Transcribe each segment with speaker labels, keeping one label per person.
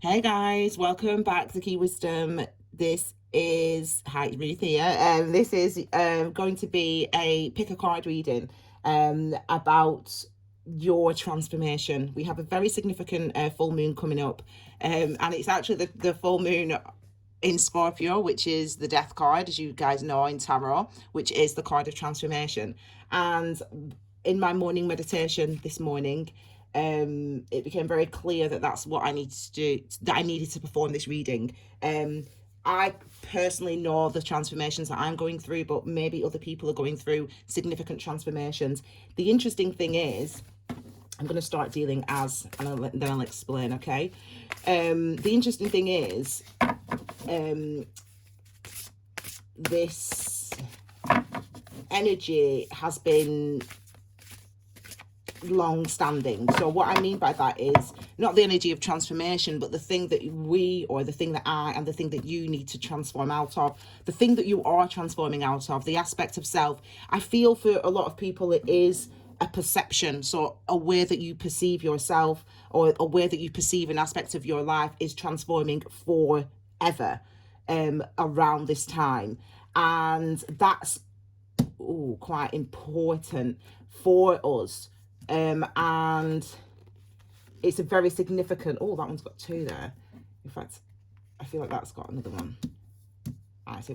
Speaker 1: Hey guys, welcome back to Key Wisdom. This is, hi, Ruth here. This is going to be a pick a card reading about your transformation. We have a very significant full moon coming up, and it's actually the full moon in Scorpio, which is the death card, as you guys know in tarot, which is the card of transformation. And in my morning meditation this morning, it became very clear that that's what I needed to do, that I needed to perform this reading. I personally know the transformations that I'm going through, but maybe other people are going through significant transformations. The interesting thing is, I'm going to start dealing as, and then I'll explain, okay? The interesting thing is, this energy has been long standing. So what I mean by that is not the energy of transformation, but the thing that we, or the thing that I, and the thing that you need to transform out of, the thing that you are transforming out of, the aspect of self. I feel for a lot of people it is a perception. So a way that you perceive yourself, or a way that you perceive an aspect of your life is transforming forever around this time. And that's quite important for us. And it's a very significant, that one's got two there. In fact, I feel like that's got another one. I see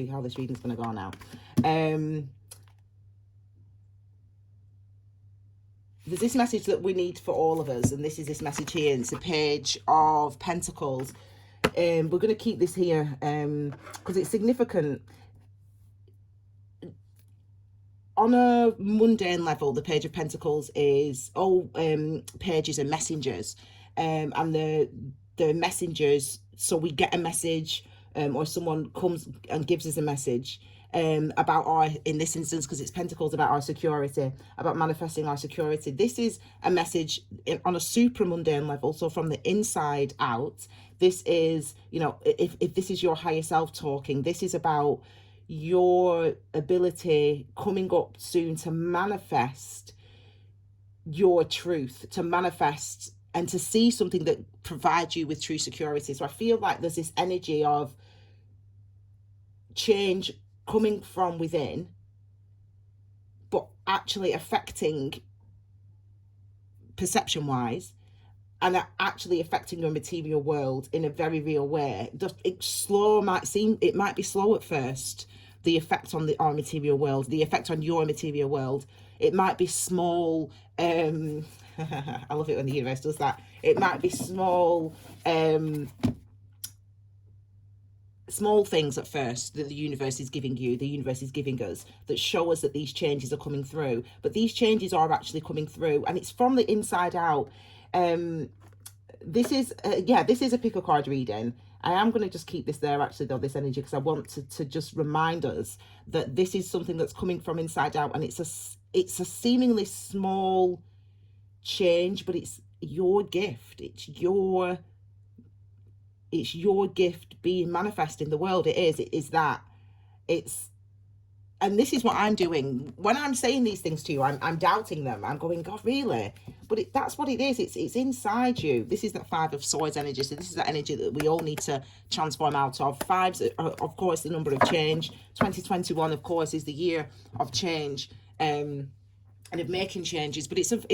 Speaker 1: how this reading's going to go now. There's this message that we need for all of us, and this is this message here. It's a page of Pentacles. We're going to keep this here because it's significant. On a mundane level, the Page of Pentacles is pages and messengers, and the messengers. So we get a message, or someone comes and gives us a message about our, in this instance, because it's Pentacles, about our security, about manifesting our security. This is a message on a super mundane level. So from the inside out, this is, if this is your higher self talking, this is about your ability coming up soon to manifest your truth, to manifest and to see something that provides you with true security. So I feel like there's this energy of change coming from within, but actually affecting perception wise, and actually affecting your material world in a very real way. It might be slow at first, the effect on our material world, the effect on your material world. It might be small. I love it when the universe does that. It might be small things at first that the universe is giving you, the universe is giving us, that show us that these changes are coming through. But these changes are actually coming through, and it's from the inside out. This is a pick a card reading. I am going to just keep this there, actually, though, this energy, because I want to just remind us that this is something that's coming from inside out, and it's a seemingly small change, but it's your gift. It's your gift being manifest in the world. It is that. And this is what I'm doing when I'm saying these things to you. I'm doubting them. I'm going, God, really? But that's what it is. It's inside you. This is that Five of Swords energy. So this is that energy that we all need to transform out of. Fives are, of course, the number of change. 2021, of course, is the year of change and of making changes. But it's of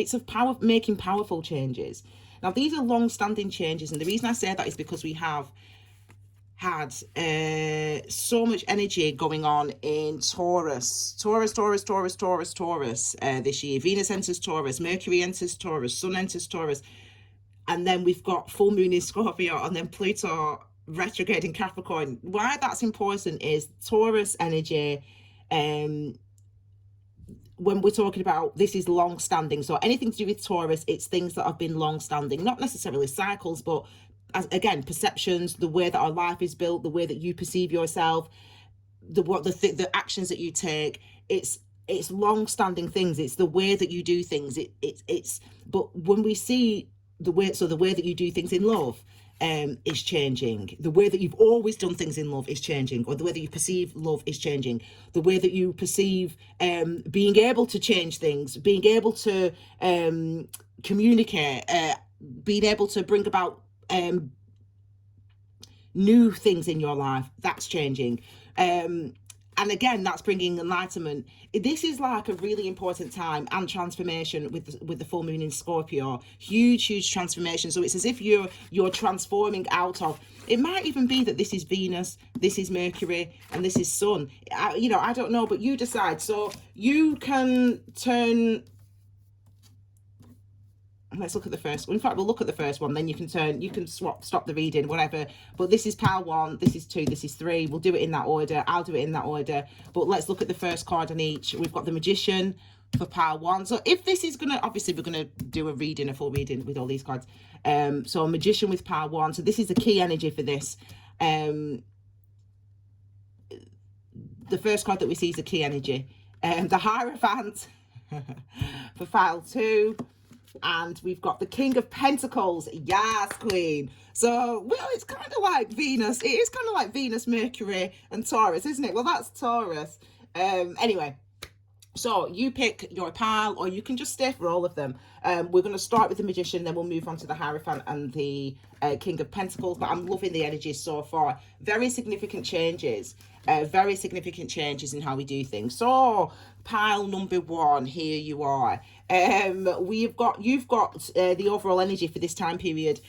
Speaker 1: making powerful changes. Now, these are long-standing changes, and the reason I say that is because we have had so much energy going on in Taurus this year. Venus enters Taurus, Mercury enters Taurus, Sun enters Taurus, and then we've got full moon in Scorpio, and then Pluto retrograde in Capricorn. Why that's important is Taurus energy. When we're talking about, this is long standing, so anything to do with Taurus, it's things that have been long standing, not necessarily cycles, but again, perceptions, the way that our life is built, the way that you perceive yourself, the actions that you take. It's long-standing things. It's the way that you do things. But when we see the way that you do things in love is changing. The way that you've always done things in love is changing, or the way that you perceive love is changing. The way that you perceive being able to change things, being able to communicate, being able to bring about new things in your life, that's changing. And again, that's bringing enlightenment. This is like a really important time and transformation with the full moon in Scorpio. Huge transformation. So it's as if you're transforming out of. It might even be that this is Venus, this is Mercury, and this is Sun. I don't know, but you decide. So you can turn. Let's look at the first one. In fact, we'll look at the first one, then you can stop the reading, whatever. But this is pile 1, this is 2, this is 3. We'll do it in that order. I'll do it in that order. But let's look at the first card on each. We've got the Magician for pile 1. So if this is going to, obviously we're going to do a full reading with all these cards. So a Magician with pile 1. So this is the key energy for this. The first card that we see is the key energy. The Hierophant for pile 2. And we've got the King of Pentacles. Yes, Queen. So, well, it's kind of like Venus. It is kind of like Venus, Mercury, and Taurus, isn't it? Well, that's Taurus. Anyway, so you pick your pile, or you can just stay for all of them. We're going to start with the Magician, then we'll move on to the Hierophant and the King of Pentacles. But I'm loving the energies so far. Very significant changes. Very significant changes in how we do things. So pile number 1, here you are. You've got the overall energy for this time period,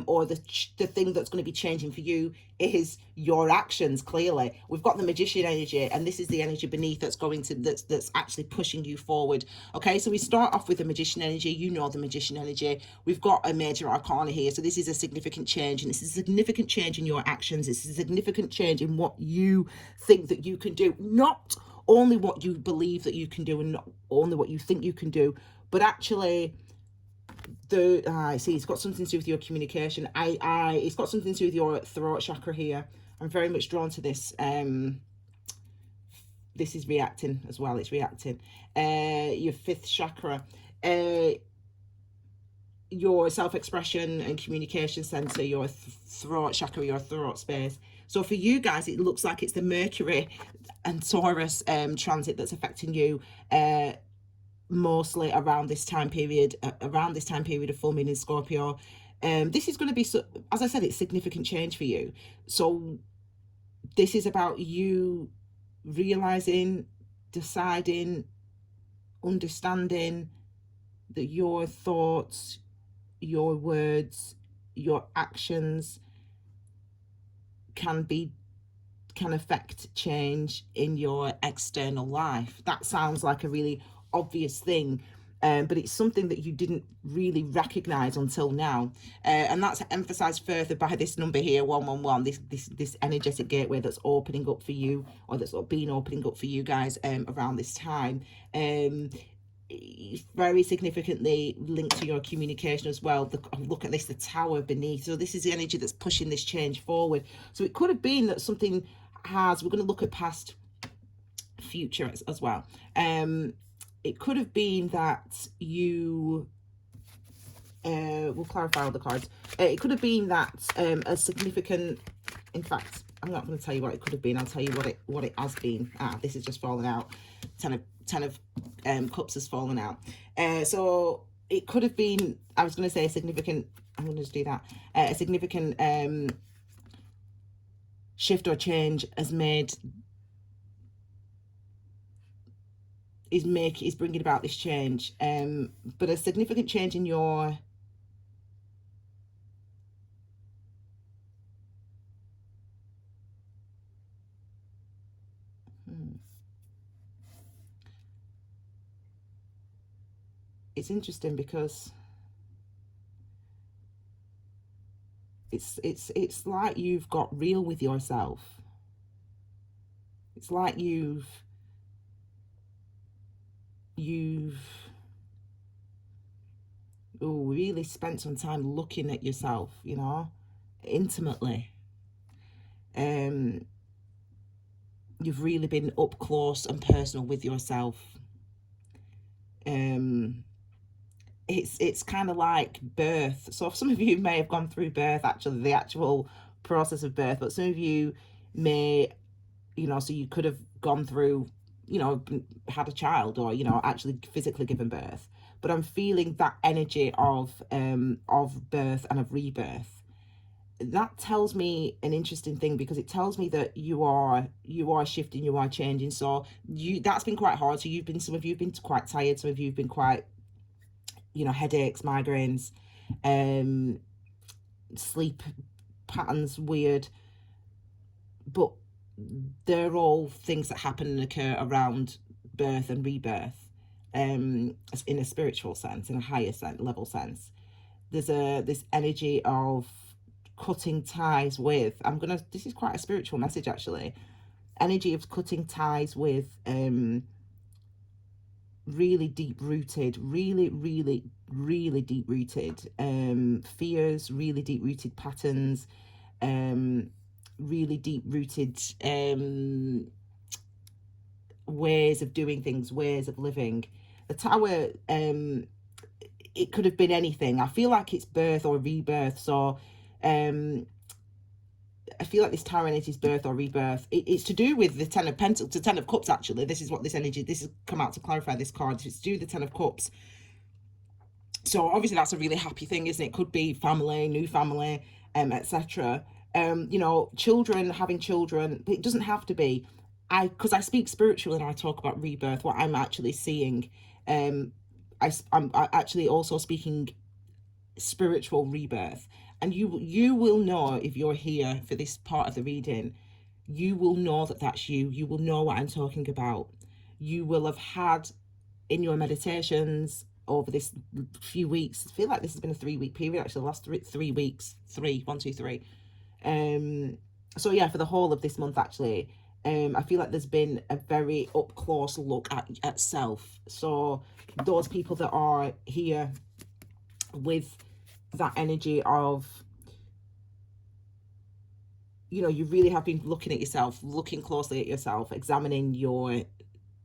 Speaker 1: or the thing that's going to be changing for you is your actions. Clearly, we've got the Magician energy, and this is the energy beneath that's actually pushing you forward. Okay, so we start off with the Magician energy. You know the Magician energy. We've got a major arcana here, so this is a significant change, and it's a significant change in your actions. It's a significant change in what you think that you can do, not only what you believe that you can do, and not only what you think you can do, but actually I see it's got something to do with your communication. It's got something to do with your throat chakra here. I'm very much drawn to this. This is reacting as well. It's reacting. Your 5th chakra, your self-expression and communication center, your throat chakra, your throat space. So for you guys, it looks like it's the Mercury and Taurus transit that's affecting you mostly around this time period of full moon in Scorpio. This is going to be, as I said, it's significant change for you. So this is about you realizing, deciding, understanding that your thoughts, your words, your actions can affect change in your external life. That sounds like a really obvious thing, but it's something that you didn't really recognize until now, and that's emphasized further by this number here, 111. This energetic gateway that's opening up for you, or that's been opening up for you guys around this time. Very significantly linked to your communication as well. Look at this, the Tower beneath. So this is the energy that's pushing this change forward. So it could have been that something we're going to look at past, future as well. It could have been that you we'll clarify all the cards. It could have been that a significant, in fact, I'm not going to tell you what it could have been. I'll tell you what it has been. This is just fallen out. Ten of Cups has fallen out. So it could have been, I was going to say a significant, I'm going to just do that. A significant shift or change has made, is bringing about this change. But a significant change in your it's interesting because it's like you've got real with yourself. It's like you've really spent some time looking at yourself, you know, intimately. You've really been up close and personal with yourself. It's kind of like birth. So some of you may have gone through birth, actually, the actual process of birth, but some of you may, you know, so you could have gone through, you know, had a child, or, you know, actually physically given birth. But I'm feeling that energy of birth and of rebirth. that tells me an interesting thing, because it tells me that you are shifting, you are changing. So that's been quite hard. So some of you've been quite tired, some of you've been quite, headaches, migraines, sleep patterns weird, but they're all things that happen and occur around birth and rebirth, in a spiritual sense, in a higher level sense. There's this energy of cutting ties with, this is quite a spiritual message actually, energy of cutting ties with really deep rooted, really deep rooted fears, really deep rooted patterns, really deep rooted ways of doing things, ways of living. The Tower, it could have been anything. I feel like it's birth or rebirth. So I feel like this Tower energy is birth or rebirth. It's to do with the Ten of Pentacles, the Ten of Cups actually. This is what this energy, this has come out to clarify this card. It's to do with the Ten of Cups. So obviously that's a really happy thing, isn't it? Could be family, new family, etc. Children, having children, but it doesn't have to be. Because I speak spiritually and I talk about rebirth, what I'm actually seeing, I'm actually also speaking spiritual rebirth. And you will know, if you're here for this part of the reading, you will know that that's you. You will know what I'm talking about. You will have had in your meditations over this few weeks, I feel like this has been a 3-week period actually, the last 3 weeks, 1, 2, 3. So yeah, for the whole of this month actually, I feel like there's been a very up close look at self. So those people that are here with that energy of, you really have been looking at yourself, looking closely at yourself, examining your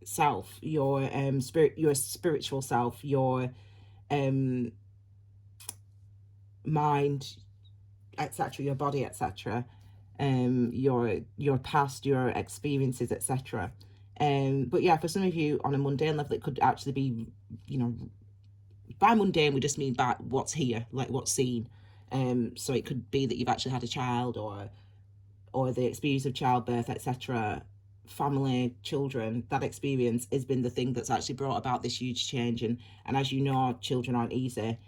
Speaker 1: self, your spiritual self, your mind, etc., your body, etc., your past, your experiences, etc. But yeah, for some of you on a mundane level, it could actually be, by mundane we just mean by what's here, like what's seen. So it could be that you've actually had a child, or the experience of childbirth, etc. Family, children, that experience has been the thing that's actually brought about this huge change. And as you know, children aren't easy.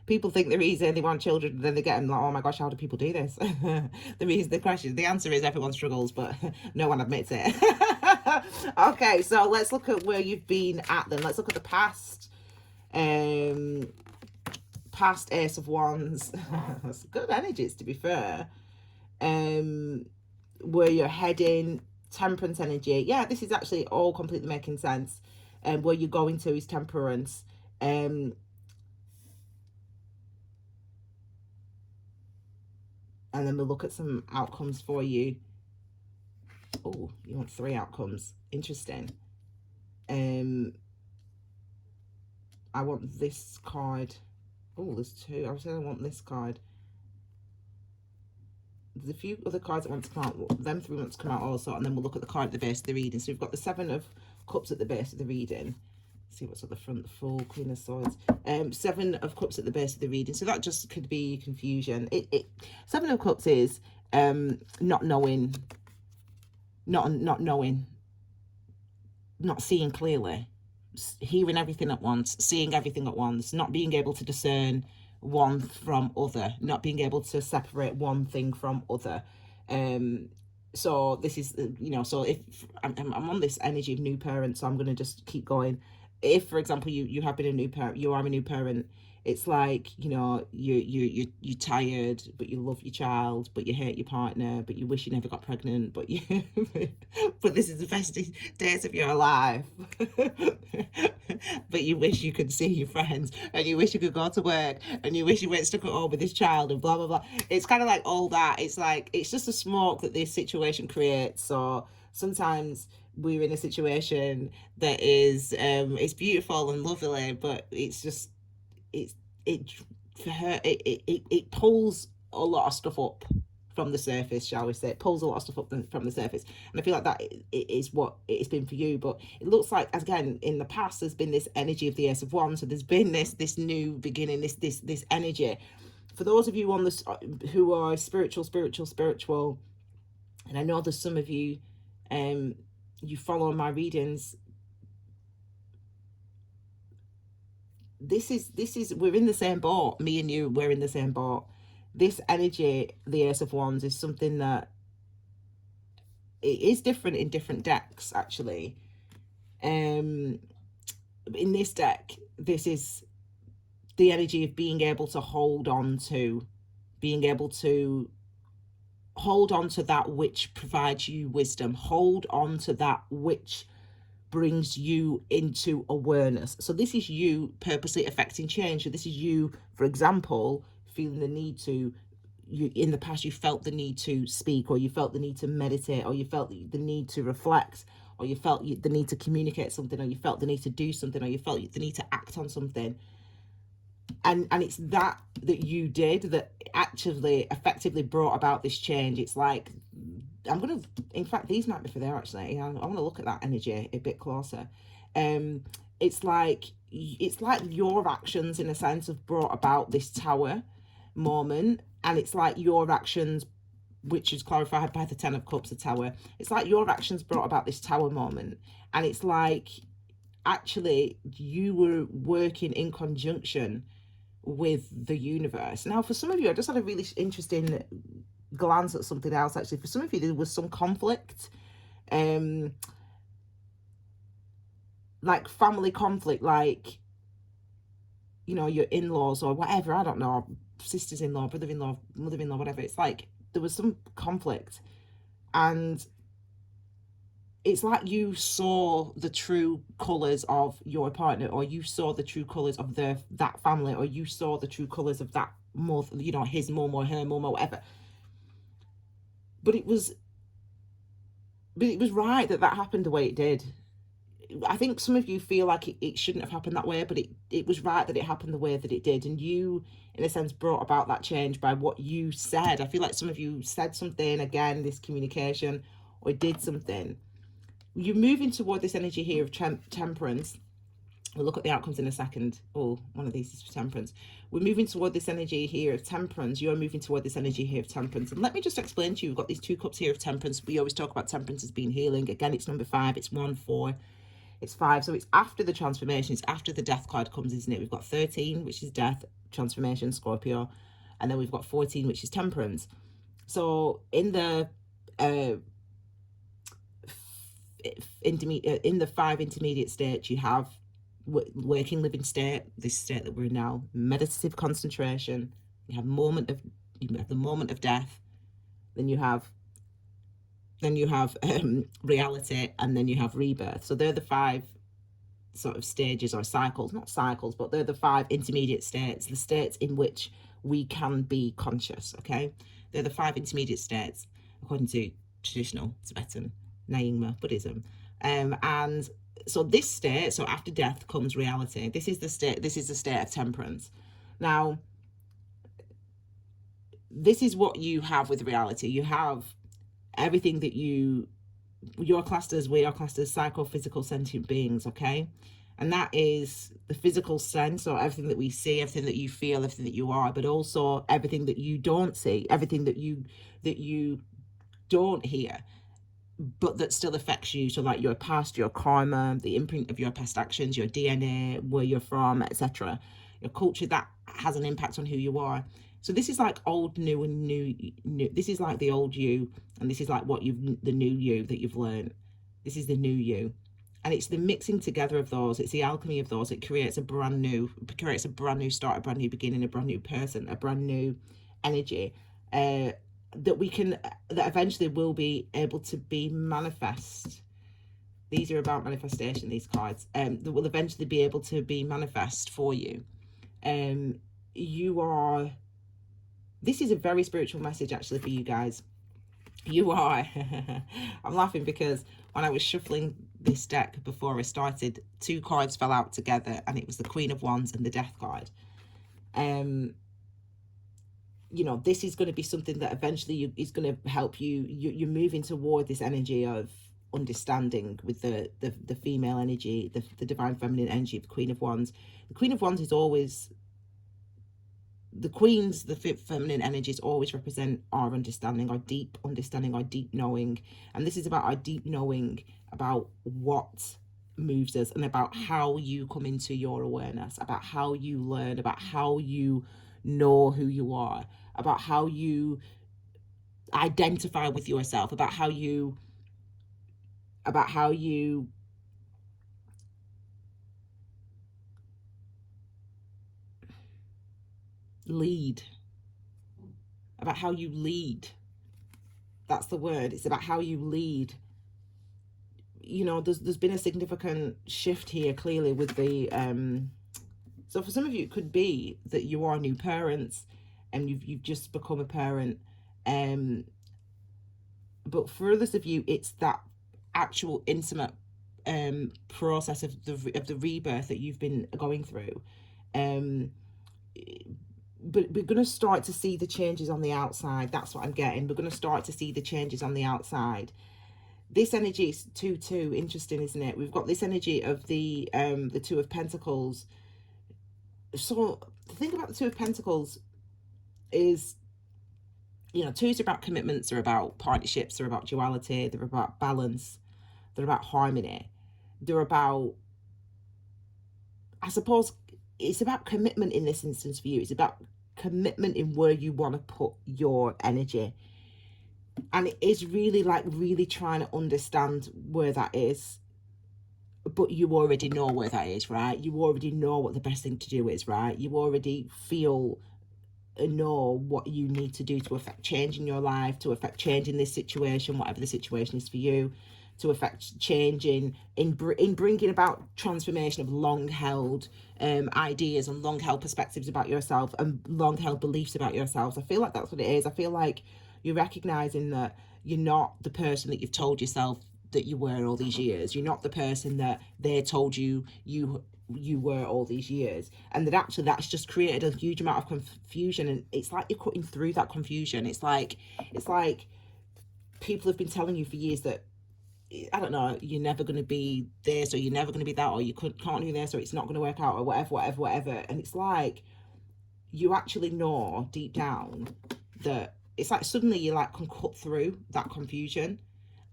Speaker 1: People think they're easy and they want children, then they get them like, oh my gosh, how do people do this? The answer is everyone struggles, but no one admits it. Okay, so let's look at where you've been at then. Let's look at the past. Past Ace of Wands. That's good energies, to be fair. Where you're heading, Temperance energy. Yeah, this is actually all completely making sense. Where you're going to is Temperance. And then we'll look at some outcomes for you. Oh, you want 3 outcomes. Interesting. I want this card. Oh, there's 2. I was saying I want this card. There's a few other cards that want to come out. Them 3 want to come out also. And then we'll look at the card at the base of the reading. So we've got the 7 of Cups at the base of the reading. See what's at the front, the Fool, Queen of Swords. 7 of Cups at the base of the reading. So that just could be confusion. 7 of Cups is not knowing, not seeing clearly, hearing everything at once, seeing everything at once, not being able to discern one from other, not being able to separate one thing from other. So this is, so if I'm on this energy of new parent, so I'm going to just keep going. If, for example, you have been a new parent, you are a new parent, it's like, you're tired, but you love your child, but you hate your partner, but you wish you never got pregnant, but but this is the best days of your life. But you wish you could see your friends, and you wish you could go to work, and you wish you weren't stuck at home with this child, and blah blah blah. It's kind of like all that. It's like, it's just a smoke that this situation creates. So sometimes we're in a situation that is it's beautiful and lovely, but it's just, for her, it pulls a lot of stuff up from the surface, shall we say. It pulls a lot of stuff up from the surface, and I feel like that is what it's been for you. But it looks like, again, in the past there's been this energy of the Ace of Wands, so there's been this new beginning, this energy, For those of you on this who are spiritual, and I know there's some of you, you follow my readings. This is we're in the same boat. Me and you, we're in the same boat. This energy, the Ace of Wands, is something that it is different in different decks, actually. In this deck, this is the energy of being able to hold on to that which provides you wisdom, hold on to that which brings you into awareness. So this is you purposely affecting change. So this is you, for example, feeling the need to, in the past you felt the need to speak, or you felt the need to meditate, or you felt the need to reflect, or you felt the need to communicate something, or you felt the need to do something, or you felt the need to act on something. And it's that you did that actually effectively brought about this change. It's like, in fact, these might be for there, actually. I want to look at that energy a bit closer. It's like your actions, in a sense, have brought about this tower moment. And it's like your actions, which is clarified by the 10 of Cups, the tower. It's like your actions brought about this tower moment. And it's like, actually, you were working in conjunction with the universe. Now, for some of you, I just had a really interesting glance at something else. Actually, for some of you, there was some conflict, like family conflict, like, you know, your in-laws or whatever, I don't know, sisters-in-law, brother-in-law, mother-in-law, whatever. It's like there was some conflict, and it's like you saw the true colours of your partner, or you saw the true colours of that family, or you saw the true colours of that mother, you know, his mum or her mum or whatever. But it was right that happened the way it did. I think some of you feel like it shouldn't have happened that way, but it was right that it happened the way that it did. And you, in a sense, brought about that change by what you said. I feel like some of you said something, again, this communication, or did something. You're moving toward this energy here of temperance. We'll look at the outcomes in a second. Oh, one of these is for temperance. We're moving toward this energy here of temperance. You're moving toward this energy here of temperance. And let me just explain to you, we've got these 2 cups here of temperance. We always talk about temperance as being healing. Again, it's number 5. It's 1, 4. It's 5. So it's after the transformation. It's after the death card comes, isn't it? We've got 13, which is death, transformation, Scorpio. And then we've got 14, which is temperance. So in the in the 5 intermediate states, you have working living state, this state that we're in now, meditative concentration, you have the moment of death, then you have reality, and then you have rebirth. So they're the 5 sort of stages, or cycles, not cycles, but they're the 5 intermediate states, the states in which we can be conscious. Okay, they're the 5 intermediate states according to traditional Tibetan Nyingma Buddhism. And so this state, so after death comes reality. This is the state of temperance. Now, this is what you have with reality. You have everything that you're classed as, we are classed as psychophysical sentient beings, okay? And that is the physical sense, or everything that we see, everything that you feel, everything that you are, but also everything that you don't see, everything that you don't hear, but that still affects you. So like your past, your karma, the imprint of your past actions, your DNA, where you're from, etc. Your culture, that has an impact on who you are. So this is like old, new, and new. This is like the old you, and this is like the new you that you've learned. This is the new you. And it's the mixing together of those. It's the alchemy of those. It creates a brand new start, a brand new beginning, a brand new person, a brand new energy. That eventually will be able to be manifest. These are about manifestation, these cards, that will eventually be able to be manifest for you. This is a very spiritual message, actually, for you guys. You are, I'm laughing because when I was shuffling this deck before I started, 2 cards fell out together, and it was the Queen of Wands and the Death card. You know, this is going to be something that eventually is going to help you. You're moving toward this energy of understanding with the female energy, the divine feminine energy of the Queen of Wands. The Queen of Wands is always the queens, the feminine energies always represent our understanding, our deep understanding, our deep knowing. And this is about our deep knowing about what moves us, and about how you come into your awareness, about how you learn, about how you know who you are, about how you identify with yourself, about how you lead, about how you lead. That's the word. It's about how you lead. You know, there's been a significant shift here, clearly, with the so for some of you it could be that you are new parents and you've just become a parent, but for others of you it's that actual intimate process of the rebirth that you've been going through. But we're going to start to see the changes on the outside. That's what I'm getting. We're going to start to see the changes on the outside. This energy is too interesting, isn't it? We've got this energy of the Two of Pentacles. So the thing about the Two of Pentacles is, you know, twos are about commitments, they're about partnerships, they're about duality, they're about balance, they're about harmony, they're about, I suppose, it's about commitment in this instance for you. It's about commitment in where you want to put your energy. And it is really like really trying to understand where that is. But you already know where that is, right? You already know what the best thing to do is, right? You already feel and know what you need to do to affect change in your life, to affect change in this situation, whatever the situation is for you, to affect change in bringing about transformation of long-held ideas and long-held perspectives about yourself and long-held beliefs about yourselves. I feel like that's what it is. I feel like you're recognizing that you're not the person that you've told yourself that you were all these years. You're not the person that they told you were all these years, and that actually that's just created a huge amount of confusion. And it's like you're cutting through that confusion. It's like people have been telling you for years that, I don't know, you're never going to be this, or you're never going to be that, or you can't do this, or it's not going to work out, or whatever. And it's like you actually know deep down that it's like suddenly you like can cut through that confusion,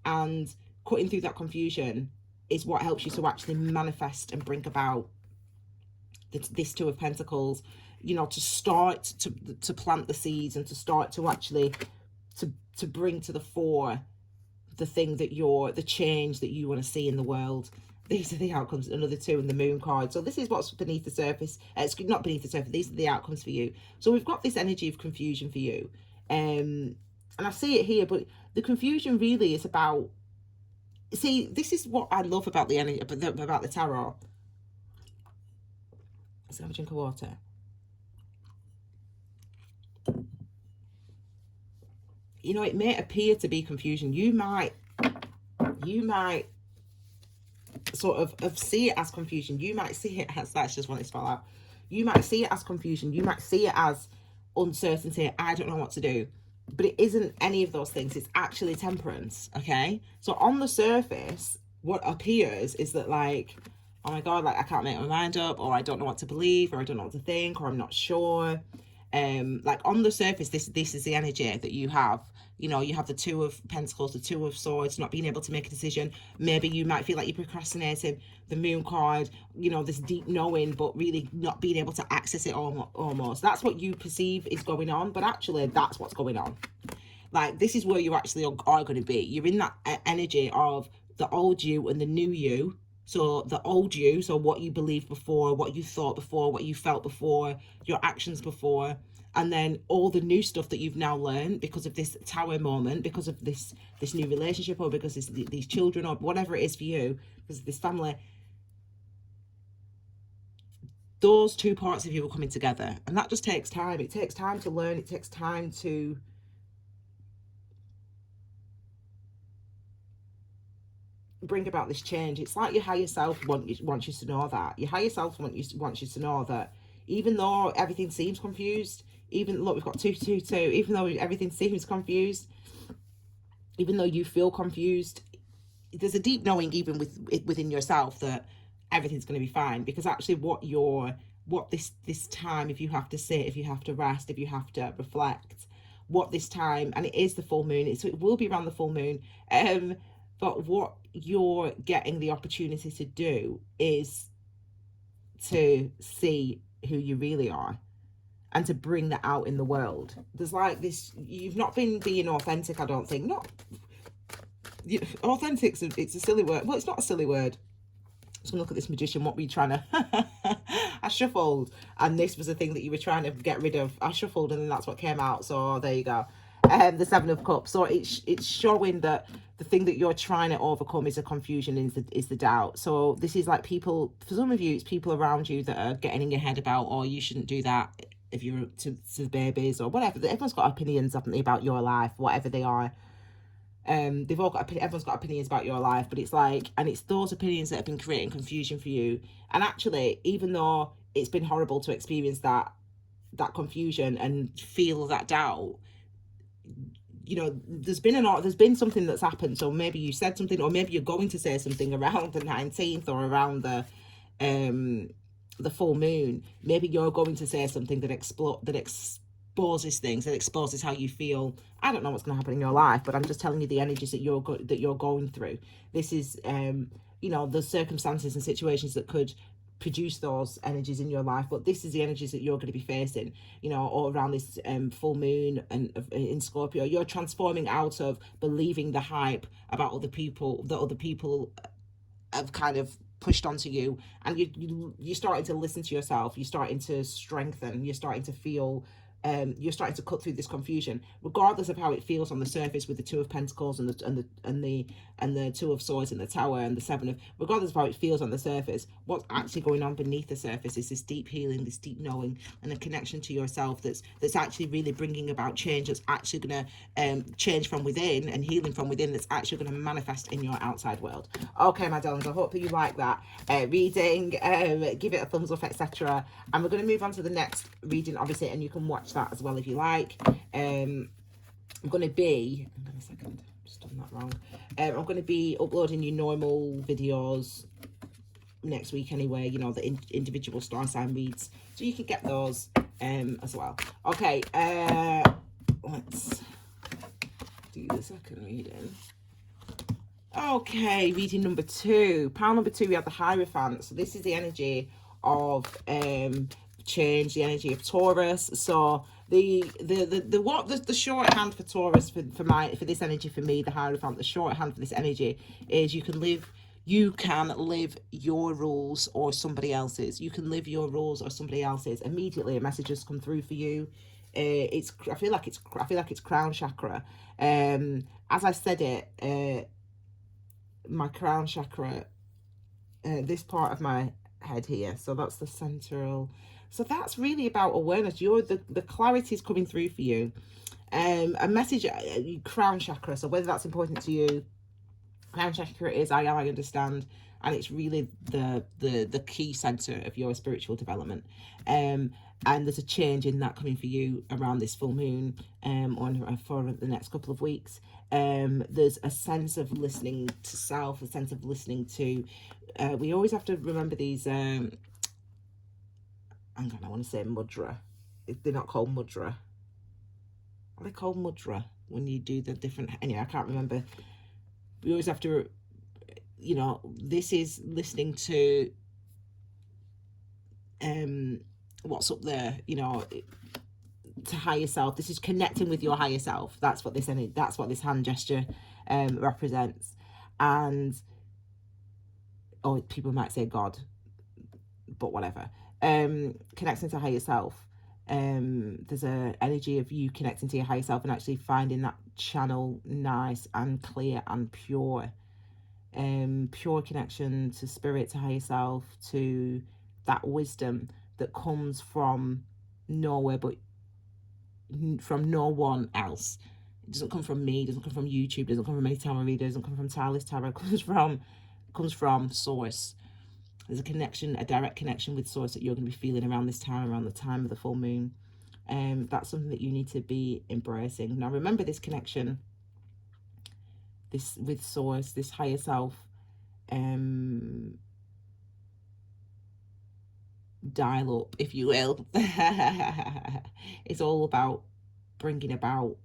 Speaker 1: and cutting through that confusion is what helps you to actually manifest and bring about this Two of Pentacles, you know, to start to plant the seeds and to start to actually to bring to the fore the thing that the change that you want to see in the world. These are the outcomes. Another two in the Moon card. So this is what's beneath the surface. It's not beneath the surface. These are the outcomes for you. So we've got this energy of confusion for you, and I see it here. But the confusion really is about. See, this is what I love about the energy about the tarot. Let's have a drink of water. You know, it may appear to be confusion. You might sort of see it as confusion. You might see it as, that's just one to fall out. You might see it as confusion. You might see it as uncertainty. I don't know what to do. But it isn't any of those things. It's actually temperance, okay? So on the surface, what appears is that, like, oh my God, like I can't make my mind up, or I don't know what to believe, or I don't know what to think, or I'm not sure. Like on the surface, this is the energy that you have. You know, you have the Two of Pentacles, the Two of Swords, not being able to make a decision. Maybe you might feel like you're procrastinating. The Moon card, you know, this deep knowing, but really not being able to access it almost. That's what you perceive is going on, but actually that's what's going on. Like, this is where you actually are going to be. You're in that energy of the old you and the new you. So the old you, so what you believed before, what you thought before, what you felt before, your actions before, and then all the new stuff that you've now learned because of this Tower moment, because of this new relationship, or because it's these children, or whatever it is for you, because of this family. Those two parts of you are coming together, and that just takes time. It takes time to learn. It takes time to bring about this change. It's like your higher self wants you to know that. Your higher self wants you to know that even though everything seems confused, even, look, we've got 222, even though everything seems confused, even though you feel confused, there's a deep knowing even within yourself that everything's going to be fine, because actually what you're what this time, if you have to sit, if you have to rest, if you have to reflect, what this time, and it is the full moon, so it will be around the full moon, but what you're getting the opportunity to do is to see who you really are and to bring that out in the world. There's like this, you've not been being authentic, I don't think. Not authentic, it's a silly word. Well, it's not a silly word. So look at this magician, what were you trying to I shuffled, and this was the thing that you were trying to get rid of. I shuffled and then that's what came out, so there you go. The Seven of Cups. So it's showing that the thing that you're trying to overcome is a confusion, is the doubt. So this is like people, for some of you, it's people around you that are getting in your head about, oh, you shouldn't do that if you're to babies or whatever. Everyone's got opinions, haven't they, about your life, whatever they are. Everyone's got opinions about your life, but it's like, and it's those opinions that have been creating confusion for you. And actually, even though it's been horrible to experience that confusion and feel that doubt, you know, there's been something that's happened. So maybe you said something, or maybe you're going to say something around the 19th or around the full moon. Maybe you're going to say something that exposes things, that exposes how you feel. I don't know what's going to happen in your life, but I'm just telling you the energies that you're going through. This is you know, the circumstances and situations that could produce those energies in your life, but this is the energies that you're going to be facing, you know, all around this full moon and in Scorpio. You're transforming out of believing the hype about other people that other people have kind of pushed onto you, and you're starting to listen to yourself. You're starting to strengthen. You're starting to feel you're starting to cut through this confusion, regardless of how it feels on the surface with the Two of Pentacles and the Two of Swords and the Tower and the Seven of. Regardless of how it feels on the surface, what's actually going on beneath the surface is this deep healing, this deep knowing, and a connection to yourself that's actually really bringing about change. That's actually going to change from within and healing from within. That's actually going to manifest in your outside world. Okay, my darlings, I hope that you like that reading. Give it a thumbs up, etc. And we're going to move on to the next reading, obviously, and you can watch that as well if you like. I'm going to be, hang on a second, just done that wrong. I'm going to be uploading you normal videos next week anyway, you know, the individual star sign reads, so you can get those as well. Okay, let's do the second reading. Okay, reading number 2. Pile number 2, we have the Hierophant. So this is the energy of change, the energy of Taurus. So the shorthand for Taurus for this energy for me, the Hierophant, the shorthand for this energy is you can live your rules or somebody else's. You can live your rules or somebody else's. Immediately a message has come through for you. I feel like it's crown chakra. As I said it, my crown chakra, this part of my head here, so that's the central. So that's really about awareness. The clarity is coming through for you. A message, crown chakra. So whether that's important to you, crown chakra is I understand, and it's really the key center of your spiritual development. And there's a change in that coming for you around this full moon, or for the next couple of weeks. There's a sense of listening to self, a sense of listening to. We always have to remember these. Hang on, I want to say mudra. They're not called mudra. Are they called mudra when you do the different? Anyway, I can't remember. We always have to, you know, this is listening to what's up there, you know, to higher self. This is connecting with your higher self. That's what this hand gesture represents. And people might say God, but whatever. Connecting to higher self. There's an energy of you connecting to your higher self and actually finding that channel nice and clear and pure. Pure connection to spirit, to higher self, to that wisdom that comes from nowhere, but from no one else. It doesn't come from me, it doesn't come from YouTube, it doesn't come from any tarot reader, it doesn't come from Tireless Tarot. It comes from source. There's a connection, a direct connection with source that you're going to be feeling around this time, around the time of the full moon. That's something that you need to be embracing. Now remember this connection, this with source, this higher self, dial up, if you will. It's all about bringing about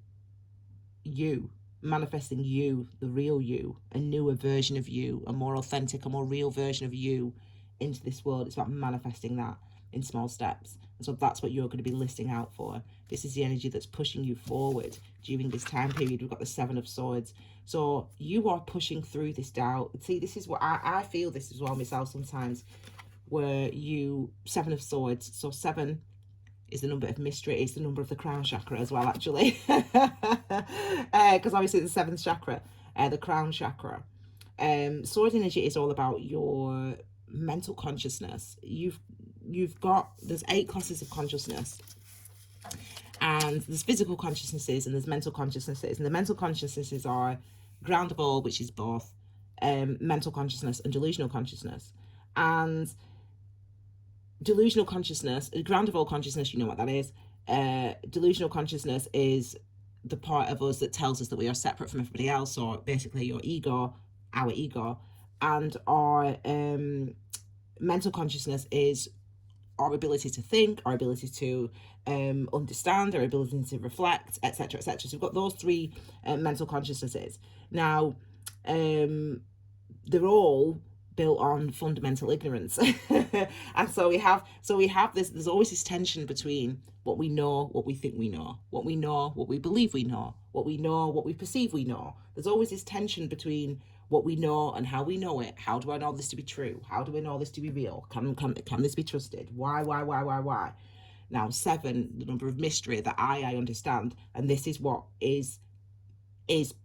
Speaker 1: you, manifesting you, the real you, a newer version of you, a more authentic, a more real version of you into this world. It's about manifesting that in small steps. And so that's what you're going to be listing out for. This is the energy that's pushing you forward during this time period. We've got the Seven of Swords. So you are pushing through this doubt. See, this is what I feel this as well myself sometimes, where you, Seven of Swords. So 7 is the number of mystery. It's the number of the crown chakra as well, actually. Because obviously the 7th chakra, the crown chakra. Sword energy is all about your mental consciousness. There's 8 classes of consciousness, and there's physical consciousnesses and there's mental consciousnesses, and the mental consciousnesses are ground of all, which is both mental consciousness and delusional consciousness. And delusional consciousness, ground of all consciousness, you know what that is. Delusional consciousness is the part of us that tells us that we are separate from everybody else, or basically your ego, our ego. And our mental consciousness is our ability to think, our ability to understand, our ability to reflect, etc., etc. So we've got those 3 mental consciousnesses. Now, they're all built on fundamental ignorance. And so we have this, there's always this tension between what we know, what we think we know, what we know, what we believe we know, what we know, what we perceive we know. There's always this tension between what we know and how we know it. How do I know this to be true? How do I know this to be real? Can this be trusted? Why? Now 7, the number of mystery, that I understand, and this is what is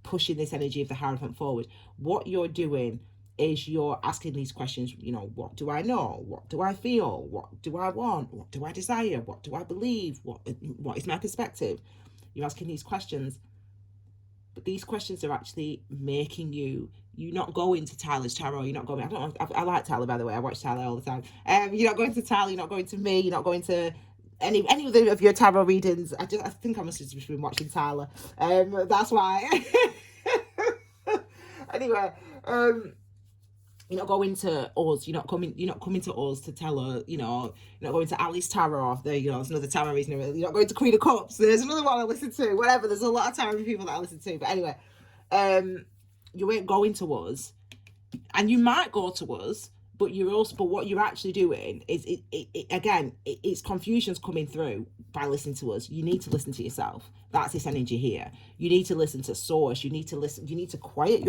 Speaker 1: pushing this energy of the Hierophant forward. What you're doing is you're asking these questions, what do I know? What do I feel? What do I want? What do I desire? What do I believe? What is my perspective? You're asking these questions, but these questions are actually making you not go into Tyler's tarot. You're not going, I like Tyler, by the way. I watch Tyler all the time. You're not going to Tyler, you're not going to me, you're not going to any of your tarot readings. I think I must have just been watching Tyler. That's why. Anyway, you're not going to us. You're not coming to us to tell her. You're not going to Alice Tarot. There you go. There's another tarot reason. You're not going to Queen of Cups. There's another one I listen to. Whatever. There's a lot of tarot people that I listen to. But anyway, you ain't going to us, and you might go to us, but what you're actually doing is it's confusion's coming through by listening to us. You need to listen to yourself. That's this energy here. You need to listen to source. You need to listen. You need to quiet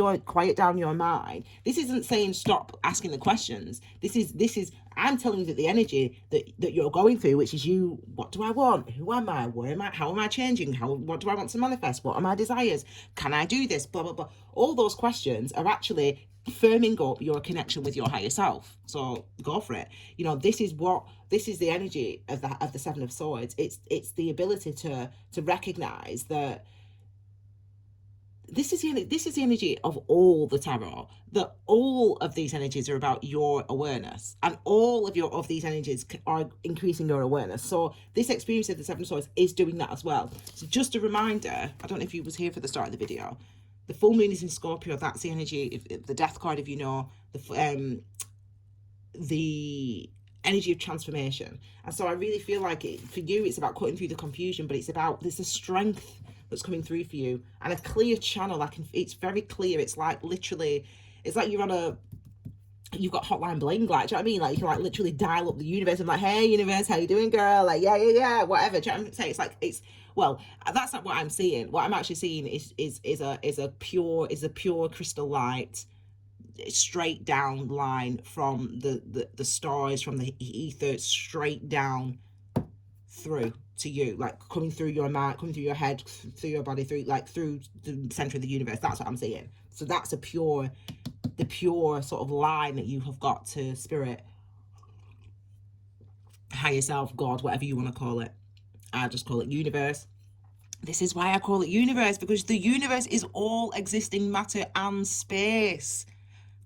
Speaker 1: down your mind. This isn't saying stop asking the questions. This is I'm telling you that the energy that you're going through, which is you, what do I want? Who am I? Where am I? How am I changing? What do I want to manifest? What are my desires? Can I do this? Blah, blah, blah. All those questions are actually firming up your connection with your higher self. So go for it. This is the energy of the 7 of Swords. It's the ability to recognize that this is the energy of all the tarot, that all of these energies are about your awareness, and all of these energies are increasing your awareness. So this experience of the 7 of Swords is doing that as well. So just a reminder, I don't know if you was here for the start of the video, the full moon is in Scorpio. That's the energy, if the death card, if you know, the energy of transformation. And so I really feel like for you, it's about cutting through the confusion, but there's a strength that's coming through for you, and a clear channel. It's very clear. It's like literally, it's like you've got hotline bling, like, do you know what I mean? Like you can literally dial up the universe and hey universe, how you doing, girl? Like yeah, whatever. Do you know what I'm saying? Well, that's not what I'm seeing. What I'm actually seeing is a pure crystal light, straight down line from the stars, from the ether, straight down through to you, like coming through your mind, coming through your head, through your body, through the center of the universe. That's what I'm seeing. So that's the pure sort of line that you have got to spirit, higher self, God, whatever you want to call it. I just call it universe. This is why I call it universe, because the universe is all existing matter and space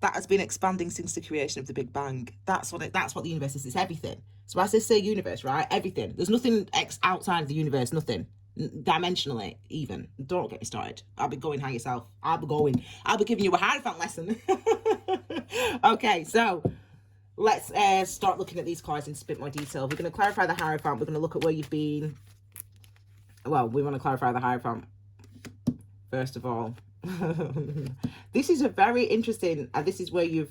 Speaker 1: that has been expanding since the creation of the Big Bang. That's what the universe is. It's everything. So as I say universe, right? Everything. There's nothing outside of the universe, nothing. Dimensionally, even. Don't get me started. I'll be going higher self. I'll be giving you a Hierophant lesson. Okay, so let's start looking at these cards in a bit more detail. We're going to clarify the Hierophant. We're going to look at where you've been. Well, we want to clarify the Hierophant first of all. This is a very interesting, this is where you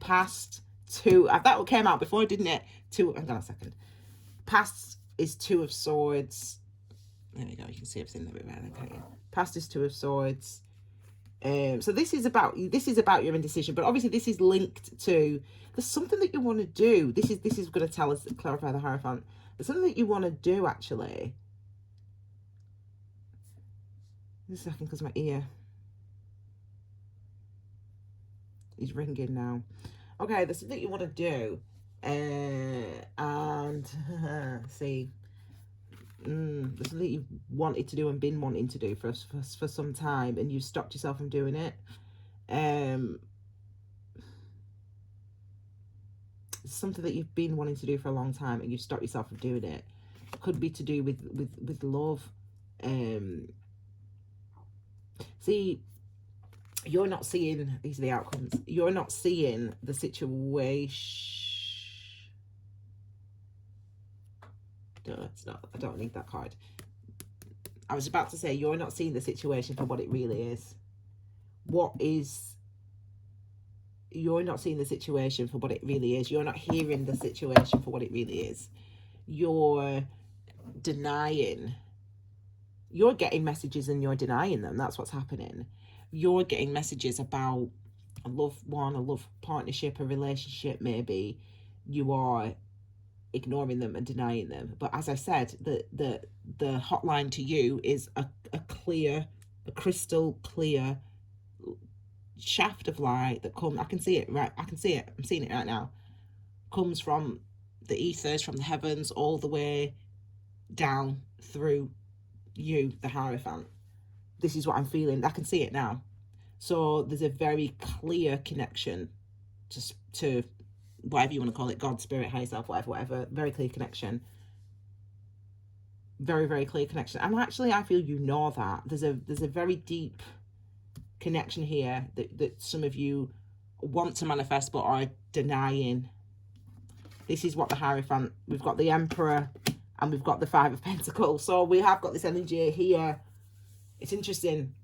Speaker 1: passed two, that came out before, didn't it? Two, hang on a second. Past is Two of Swords. There we go, you can see everything a bit better, can't you? Past is Two of Swords. So this is about your indecision, but obviously this is linked to, there's something that you want to do. This is going to tell us, clarify the Hierophant. There's something that you want to do, actually. Just a second, because my ear is ringing now. Okay, there's something you want to do, and see, there's something you've wanted to do and been wanting to do for some time, and you've stopped yourself from doing it. Something that you've been wanting to do for a long time, and you've stopped yourself from doing it. Could be to do with love. See, you're not seeing, these are the outcomes, you're not seeing the situation. No, it's not, I don't need that card. I was about to say, you're not seeing the situation for what it really is. You're not seeing the situation for what it really is. You're not hearing the situation for what it really is. You're denying. You're getting messages and you're denying them. That's what's happening. You're getting messages about a loved one, a love partnership, a relationship, maybe. You are ignoring them and denying them. But as I said, the hotline to you is a crystal clear shaft of light that comes, I can see it, right? I can see it. I'm seeing it right now. Comes from the ethers, from the heavens, all the way down through you, the Hierophant. This is what I'm feeling. I can see it now. So there's a very clear connection to whatever you want to call it, God, spirit, higher self, whatever. Very clear connection. Very, very clear connection. And actually, I feel you know that. There's a very deep connection here that some of you want to manifest but are denying. This is what the Hierophant, we've got the Emperor and we've got the Five of Pentacles. So we have got this energy here. It's interesting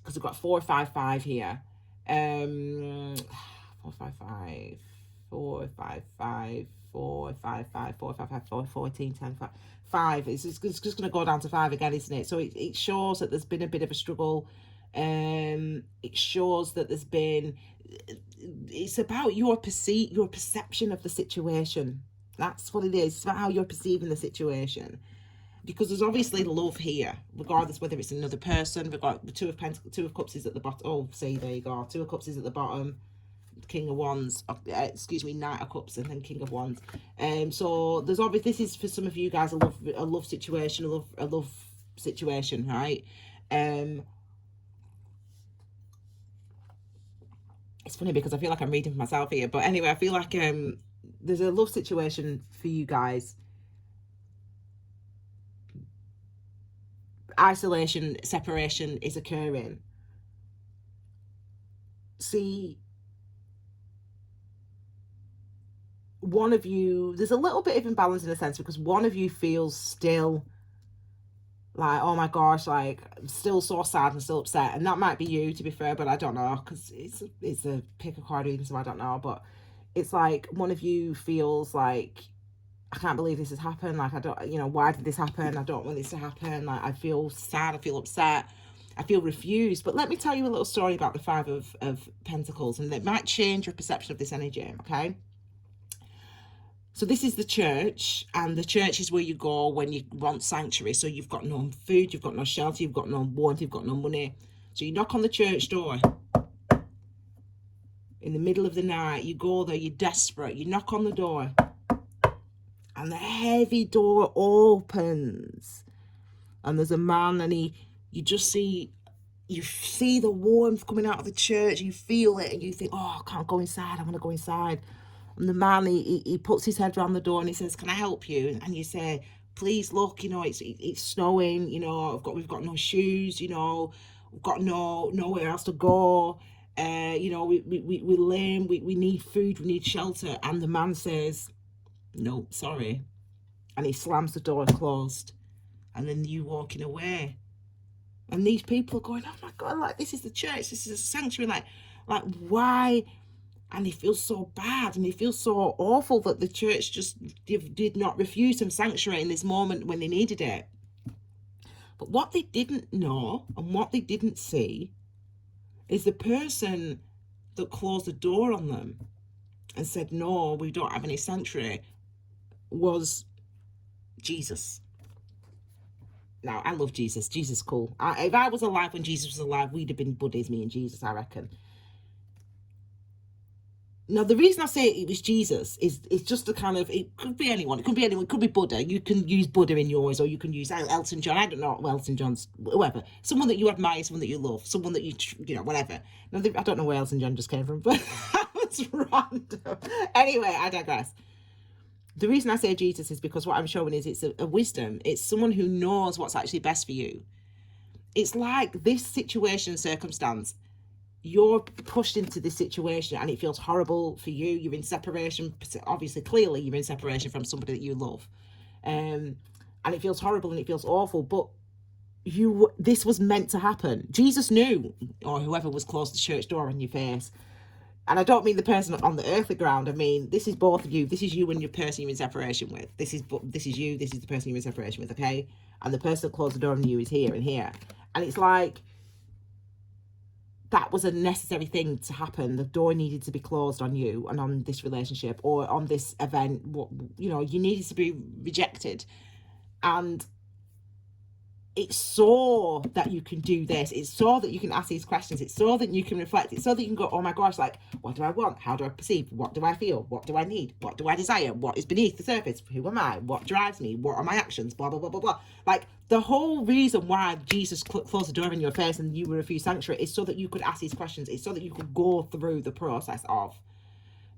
Speaker 1: because we've got 455 here. 455, 455, 455, 455, 414, 10, 5. It's just going to go down to 5 again, isn't it? So it shows that there's been a bit of a struggle. It shows that there's been, it's about your perception of the situation. That's what it is. It's about how you're perceiving the situation. Because there's obviously love here, regardless whether it's another person. We've got the Two of Cups is at the bottom. Oh, see, there you go. Two of Cups is at the bottom. King of Wands, Knight of Cups, and then King of Wands. So there's obviously, this is for some of you guys a love situation, a love situation, right? It's funny because I feel like I'm reading for myself here, but anyway, I feel like there's a love situation for you guys. Isolation, separation is occurring. See, one of you, there's a little bit of imbalance in a sense because one of you feels still like, oh my gosh, like still so sad and still upset, and that might be you, to be fair, but I don't know because it's a pick a card reading, so I don't know. But it's like one of you feels like, I can't believe this has happened. Like, I don't, why did this happen? I don't want this to happen. Like, I feel sad. I feel upset. I feel refused. But let me tell you a little story about the Five of Pentacles, and it might change your perception of this energy, okay? So this is the church, and the church is where you go when you want sanctuary. So you've got no food, you've got no shelter, you've got no warmth, you've got no money. So you knock on the church door in the middle of the night. You go there, you're desperate. You knock on the door, and the heavy door opens, and there's a man, and you see the warmth coming out of the church. You feel it, and you think, oh, I can't go inside. I want to go inside. And the man, he puts his head around the door and he says, can I help you? And you say, please look, it's snowing, we've got no shoes, we've got nowhere else to go. we're lame, we need food, we need shelter. And the man says, no, sorry. And he slams the door closed. And then you walking away. And these people are going, oh my God, like, this is the church, this is a sanctuary, like why? And they feel so bad and they feel so awful that the church just did not refuse them sanctuary in this moment when they needed it. But what they didn't know and what they didn't see is the person that closed the door on them and said, no, we don't have any sanctuary, was Jesus. Now, I love Jesus. Jesus is cool. If I was alive when Jesus was alive, we'd have been buddies, me and Jesus, I reckon. Now, the reason I say it was Jesus is it's just a kind of, it could be anyone. It could be anyone. It could be Buddha. You can use Buddha in yours, or you can use Elton John. I don't know, Elton John's, whoever. Someone that you admire, someone that you love, someone that you know, whatever. Now, I don't know where Elton John just came from, but that was random. Anyway, I digress. The reason I say Jesus is because what I'm showing is it's a wisdom. It's someone who knows what's actually best for you. It's like this situation, circumstance, you're pushed into this situation and it feels horrible for you. You're in separation, obviously, clearly you're in separation from somebody that you love. And it feels horrible and it feels awful, but this was meant to happen. Jesus knew, or whoever was close to the church door in your face. And I don't mean the person on the earthly ground. I mean, this is both of you. This is you and your person you're in separation with. This is you. This is the person you're in separation with, okay? And the person that closed the door on you is here and here. And it's like, that was a necessary thing to happen. The door needed to be closed on you and on this relationship or on this event. You needed to be rejected. And it's so that you can do this. It's so that you can ask these questions. It's so that you can reflect. It's so that you can go, oh my gosh, like, what do I want? How do I perceive? What do I feel? What do I need? What do I desire? What is beneath the surface? Who am I? What drives me? What are my actions? Blah, blah, blah, blah, blah. Like, the whole reason why Jesus closed the door in your face and you were refused sanctuary is so that you could ask these questions. It's so that you could go through the process of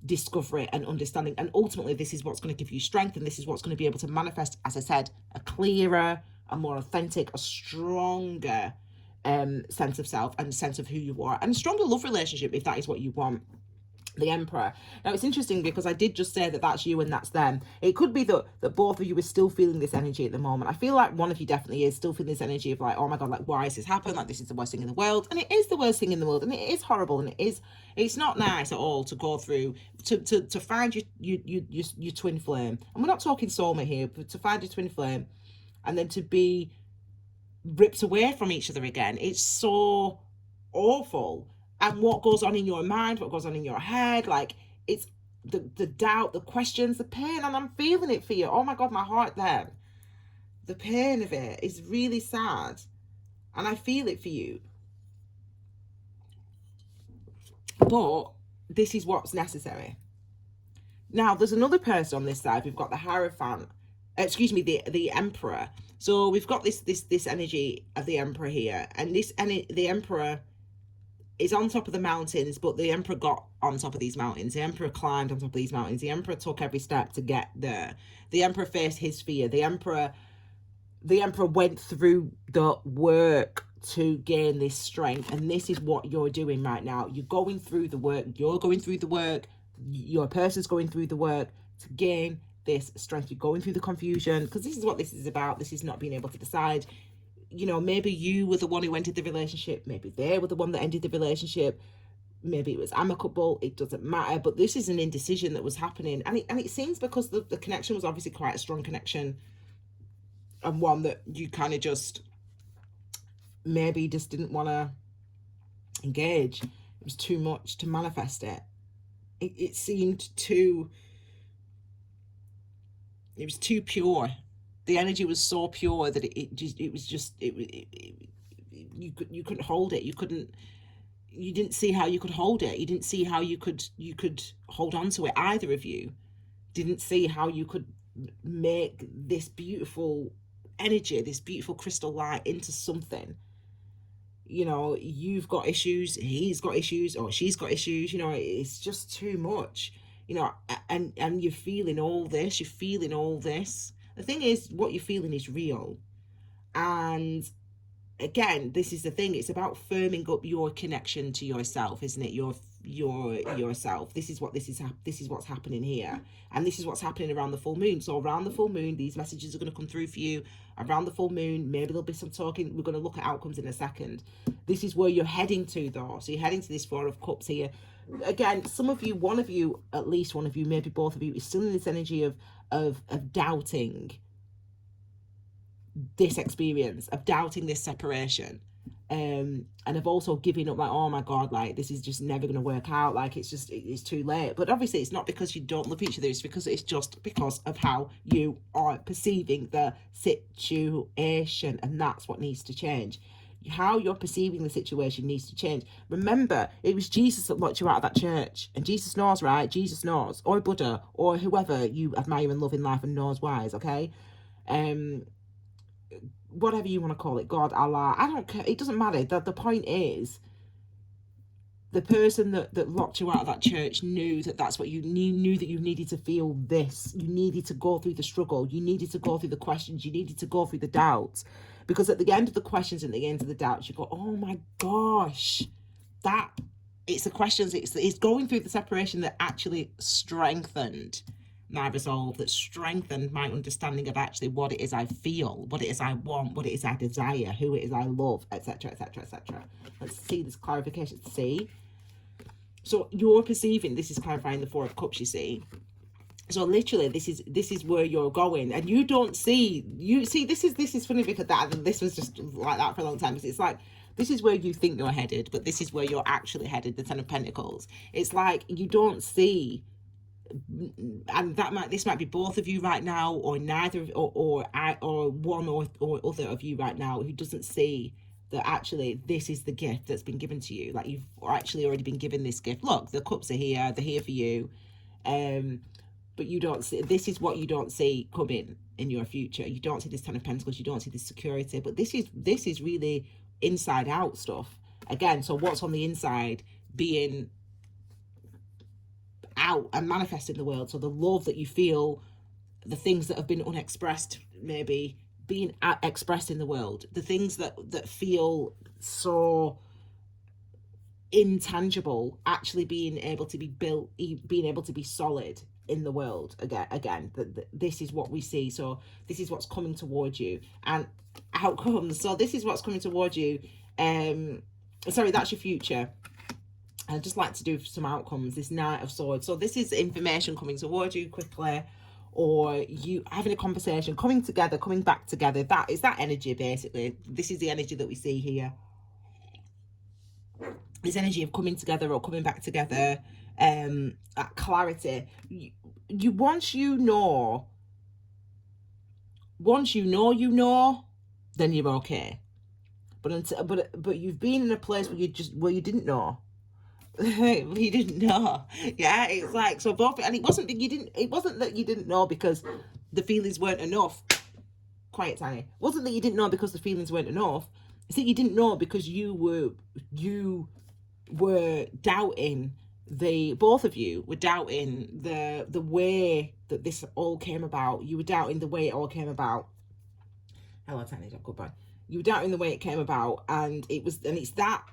Speaker 1: discovery and understanding. And ultimately, this is what's going to give you strength. And this is what's going to be able to manifest, as I said, a clearer, a more authentic, a stronger sense of self and sense of who you are, and a stronger love relationship if that is what you want. The Emperor. Now, it's interesting because I did just say that that's you and that's them. It could be that both of you are still feeling this energy at the moment. I feel like one of you definitely is still feeling this energy of like, oh my God, like, why has this happened? Like, this is the worst thing in the world. And it is the worst thing in the world. And it is horrible. And it's not nice at all to go through, to find your twin flame. And we're not talking soulmate here, but to find your twin flame and then to be ripped away from each other again. It's so awful. And what goes on in your mind, what goes on in your head, like, it's the doubt, the questions, the pain, and I'm feeling it for you. Oh my God, my heart then. The pain of it is really sad. And I feel it for you. But this is what's necessary. Now, there's another person on this side. We've got the Hierophant. The Emperor. So we've got this energy of the Emperor here, and the Emperor is on top of the mountains, but the Emperor got on top of these mountains. The Emperor climbed on top of these mountains. The Emperor took every step to get there. The Emperor faced his fear. The Emperor went through the work to gain this strength, and this is what you're doing right now. You're going through the work. You're going through the work. Your person's going through the work to gain this strength. You're going through the confusion, because this is what this is about. This is not being able to decide. Maybe you were the one who ended the relationship. Maybe they were the one that ended the relationship. Maybe it was amicable. It doesn't matter. But this is an indecision that was happening. And it seems because the connection was obviously quite a strong connection, and one that you kind of just maybe just didn't want to engage. It was too much to manifest it. It seemed too... It was too pure. The energy was so pure that you couldn't hold it. You didn't see how you could hold it. You didn't see how you could hold on to it. Either of you didn't see how you could make this beautiful energy, this beautiful crystal light into something. You've got issues, he's got issues, or she's got issues. It's just too much. And you're feeling all this. The thing is, what you're feeling is real. And again, this is the thing, it's about firming up your connection to yourself, isn't it? Yourself. This is what's happening here, and this is what's happening around the full moon. So around the full moon, these messages are going to come through for you. Around the full moon, maybe there'll be some talking. We're going to look at outcomes in a second. This is where you're heading to, though. So you're heading to this Four of Cups here. Again, some of you, one of you, at least one of you, maybe both of you, is still in this energy of doubting this experience, of doubting this separation, and of also giving up, like, oh my god, like, this is just never going to work out, like, it's too late. But obviously it's not because you don't love each other, it's just because of how you are perceiving the situation, and that's what needs to change. How you're perceiving the situation needs to change. Remember, it was Jesus that locked you out of that church, and Jesus knows, right? Jesus knows, or Buddha, or whoever you admire and love in life and knows wise, okay? Whatever you want to call it, God, Allah, I don't care, it doesn't matter. The point is, the person that locked you out of that church knew that that's what you knew that you needed to feel this. You needed to go through the struggle. You needed to go through the questions. You needed to go through the doubts. Because at the end of the questions and the end of the doubts, you go, oh my gosh, it's the questions, it's going through the separation that actually strengthened my resolve, that strengthened my understanding of actually what it is I feel, what it is I want, what it is I desire, who it is I love, etc., etc., etc. Let's see this clarification. See, so you're perceiving, this is clarifying the Four of Cups, you see. So literally, this is where you're going, and you don't see, this is funny, because this was just like that for a long time. It's like, this is where you think you're headed, but this is where you're actually headed, the Ten of Pentacles. It's like you don't see, and this might be both of you right now, or neither, or one or other of you right now, who doesn't see that actually this is the gift that's been given to you. Like, you've actually already been given this gift. Look, the cups are here, they're here for you, but you don't see, this is what you don't see coming in your future. You don't see this Ten of Pentacles, you don't see this security, but this is really inside out stuff again. So what's on the inside being out and manifest in the world. So the love that you feel, the things that have been unexpressed, maybe being expressed in the world, the things that feel so intangible, actually being able to be built, being able to be solid in the world again. This is what we see. So this is what's coming towards you, and outcomes. So this is what's coming towards you. Sorry, that's your future. I'd just like to do some outcomes. This Knight of Swords. So this is information coming towards you quickly, or you having a conversation, coming together, coming back together. That is that energy, basically. This is the energy that we see here. This energy of coming together or coming back together, clarity. You once you know, then you're okay. But you've been in a place where you didn't know. You didn't know. Yeah, it's like, so both, and it wasn't that you didn't know because the feelings weren't enough. Quiet, Tiny. It wasn't that you didn't know because the feelings weren't enough. It's that you didn't know because you were doubting, both of you were doubting the way that this all came about. You were doubting the way it all came about. Hello, Tiny. Goodbye. You were doubting the way it came about, and it's that.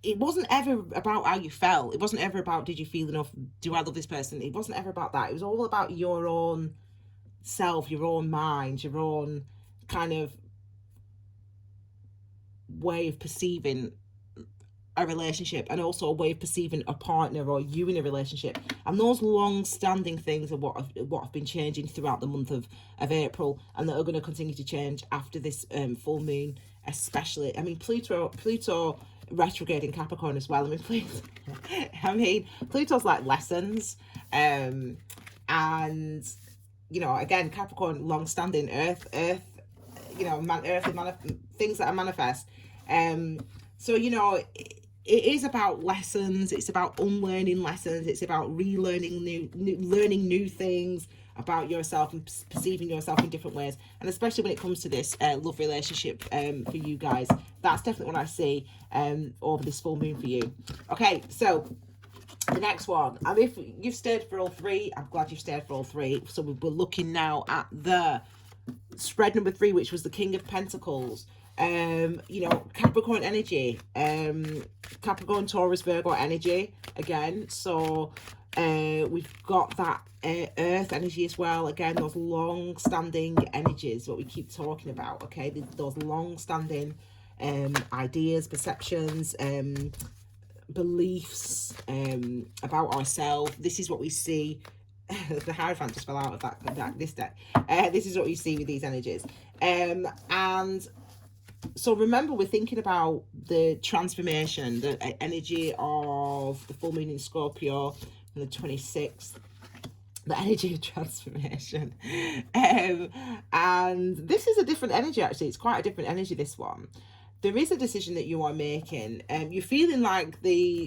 Speaker 1: It wasn't ever about how you felt. It wasn't ever about, did you feel enough? Do I love this person? It wasn't ever about that. It was all about your own self, your own mind, your own kind of way of perceiving a relationship, and also a way of perceiving a partner or you in a relationship. And those long-standing things are what have been changing throughout the month of April, and that are going to continue to change after this full moon, especially. I mean, Pluto retrograde in Capricorn as well. Pluto's like lessons, and you know, again, Capricorn, long-standing earth, you know, things that are manifest. So, you know, it is about lessons. It's about unlearning lessons. It's about relearning learning new things about yourself and perceiving yourself in different ways. And especially when it comes to this love relationship for you guys, that's definitely what I see over this full moon for you. Okay, so the next one, and if you've stayed for all three, I'm glad you've stayed for all three. So we're looking now at the spread number 3, which was the King of Pentacles. You know, Capricorn energy, Capricorn, Taurus, Virgo energy again. So we've got that earth energy as well. Again, those long-standing energies, what we keep talking about. Okay, those long-standing ideas, perceptions, beliefs about ourselves. This is what we see. The Hierophant just fell out of this deck. This is what we see with these energies. And so remember, we're thinking about the transformation, the energy of the full moon in Scorpio on the 26th. The energy of transformation. And this is a different energy, actually. It's quite a different energy, this one. There is a decision that you are making. You're feeling like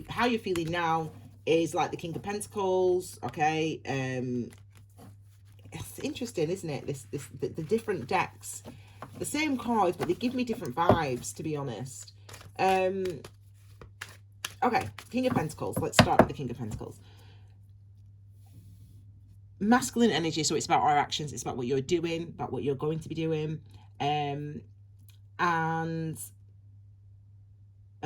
Speaker 1: how you're feeling now is like the King of Pentacles, okay? It's interesting, isn't it? The different decks, the same cards, but they give me different vibes, to be honest. Okay, King of Pentacles. Let's start with the King of Pentacles. Masculine energy, so it's about our actions, it's about what you're doing, about what you're going to be doing, and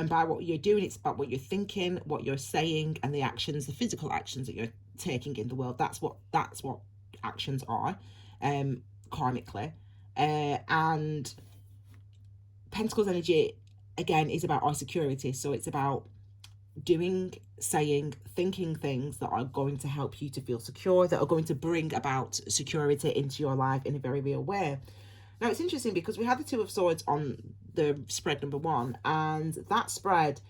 Speaker 1: by what you're doing, it's about what you're thinking, what you're saying, and the actions, the physical actions that you're taking in the world. That's what actions are, karmically. And Pentacles energy, again, is about our security. So it's about doing, saying, thinking things that are going to help you to feel secure, that are going to bring about security into your life in a very real way. Now, it's interesting because we had the Two of Swords on the spread number 1, and that spread,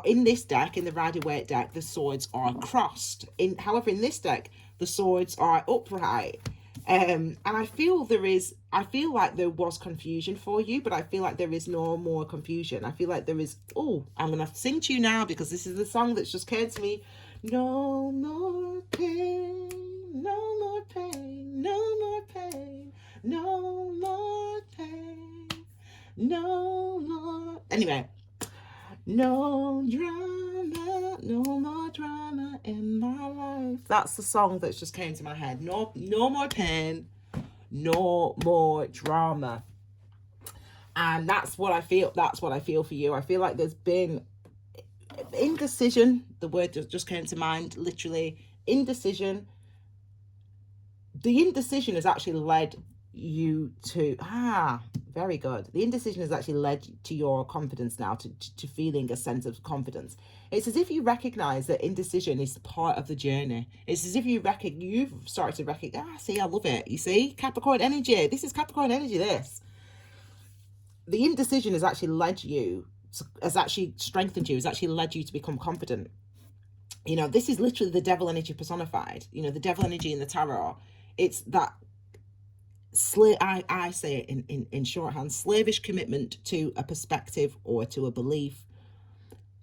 Speaker 1: in this deck, in the Rider-Waite deck, the swords are crossed. However, in this deck, the swords are upright. And I feel like there was confusion for you, but I feel like there is no more confusion. I feel like there is, I'm going to sing to you now because this is the song that's just came to me. No more pain, no more pain, no more pain, no more pain, no more. Anyway, no drama, no more drama in my life. That's the song that's just came to my head. No more pain, no more drama. And that's what I feel. That's what I feel for you. I feel like there's been indecision. The word that just came to mind, literally indecision. The indecision has actually led you to very good. The indecision has actually led to your confidence now, to feeling a sense of confidence. It's as if you recognize that indecision is part of the journey. It's as if you've started to recognize, see, I love it. You see, Capricorn energy. This is Capricorn energy, this. The indecision has actually led you, has actually strengthened you, has actually led you to become confident. You know, this is literally the devil energy personified. You know, the devil energy in the tarot. It's that I say it in shorthand, slavish commitment to a perspective or to a belief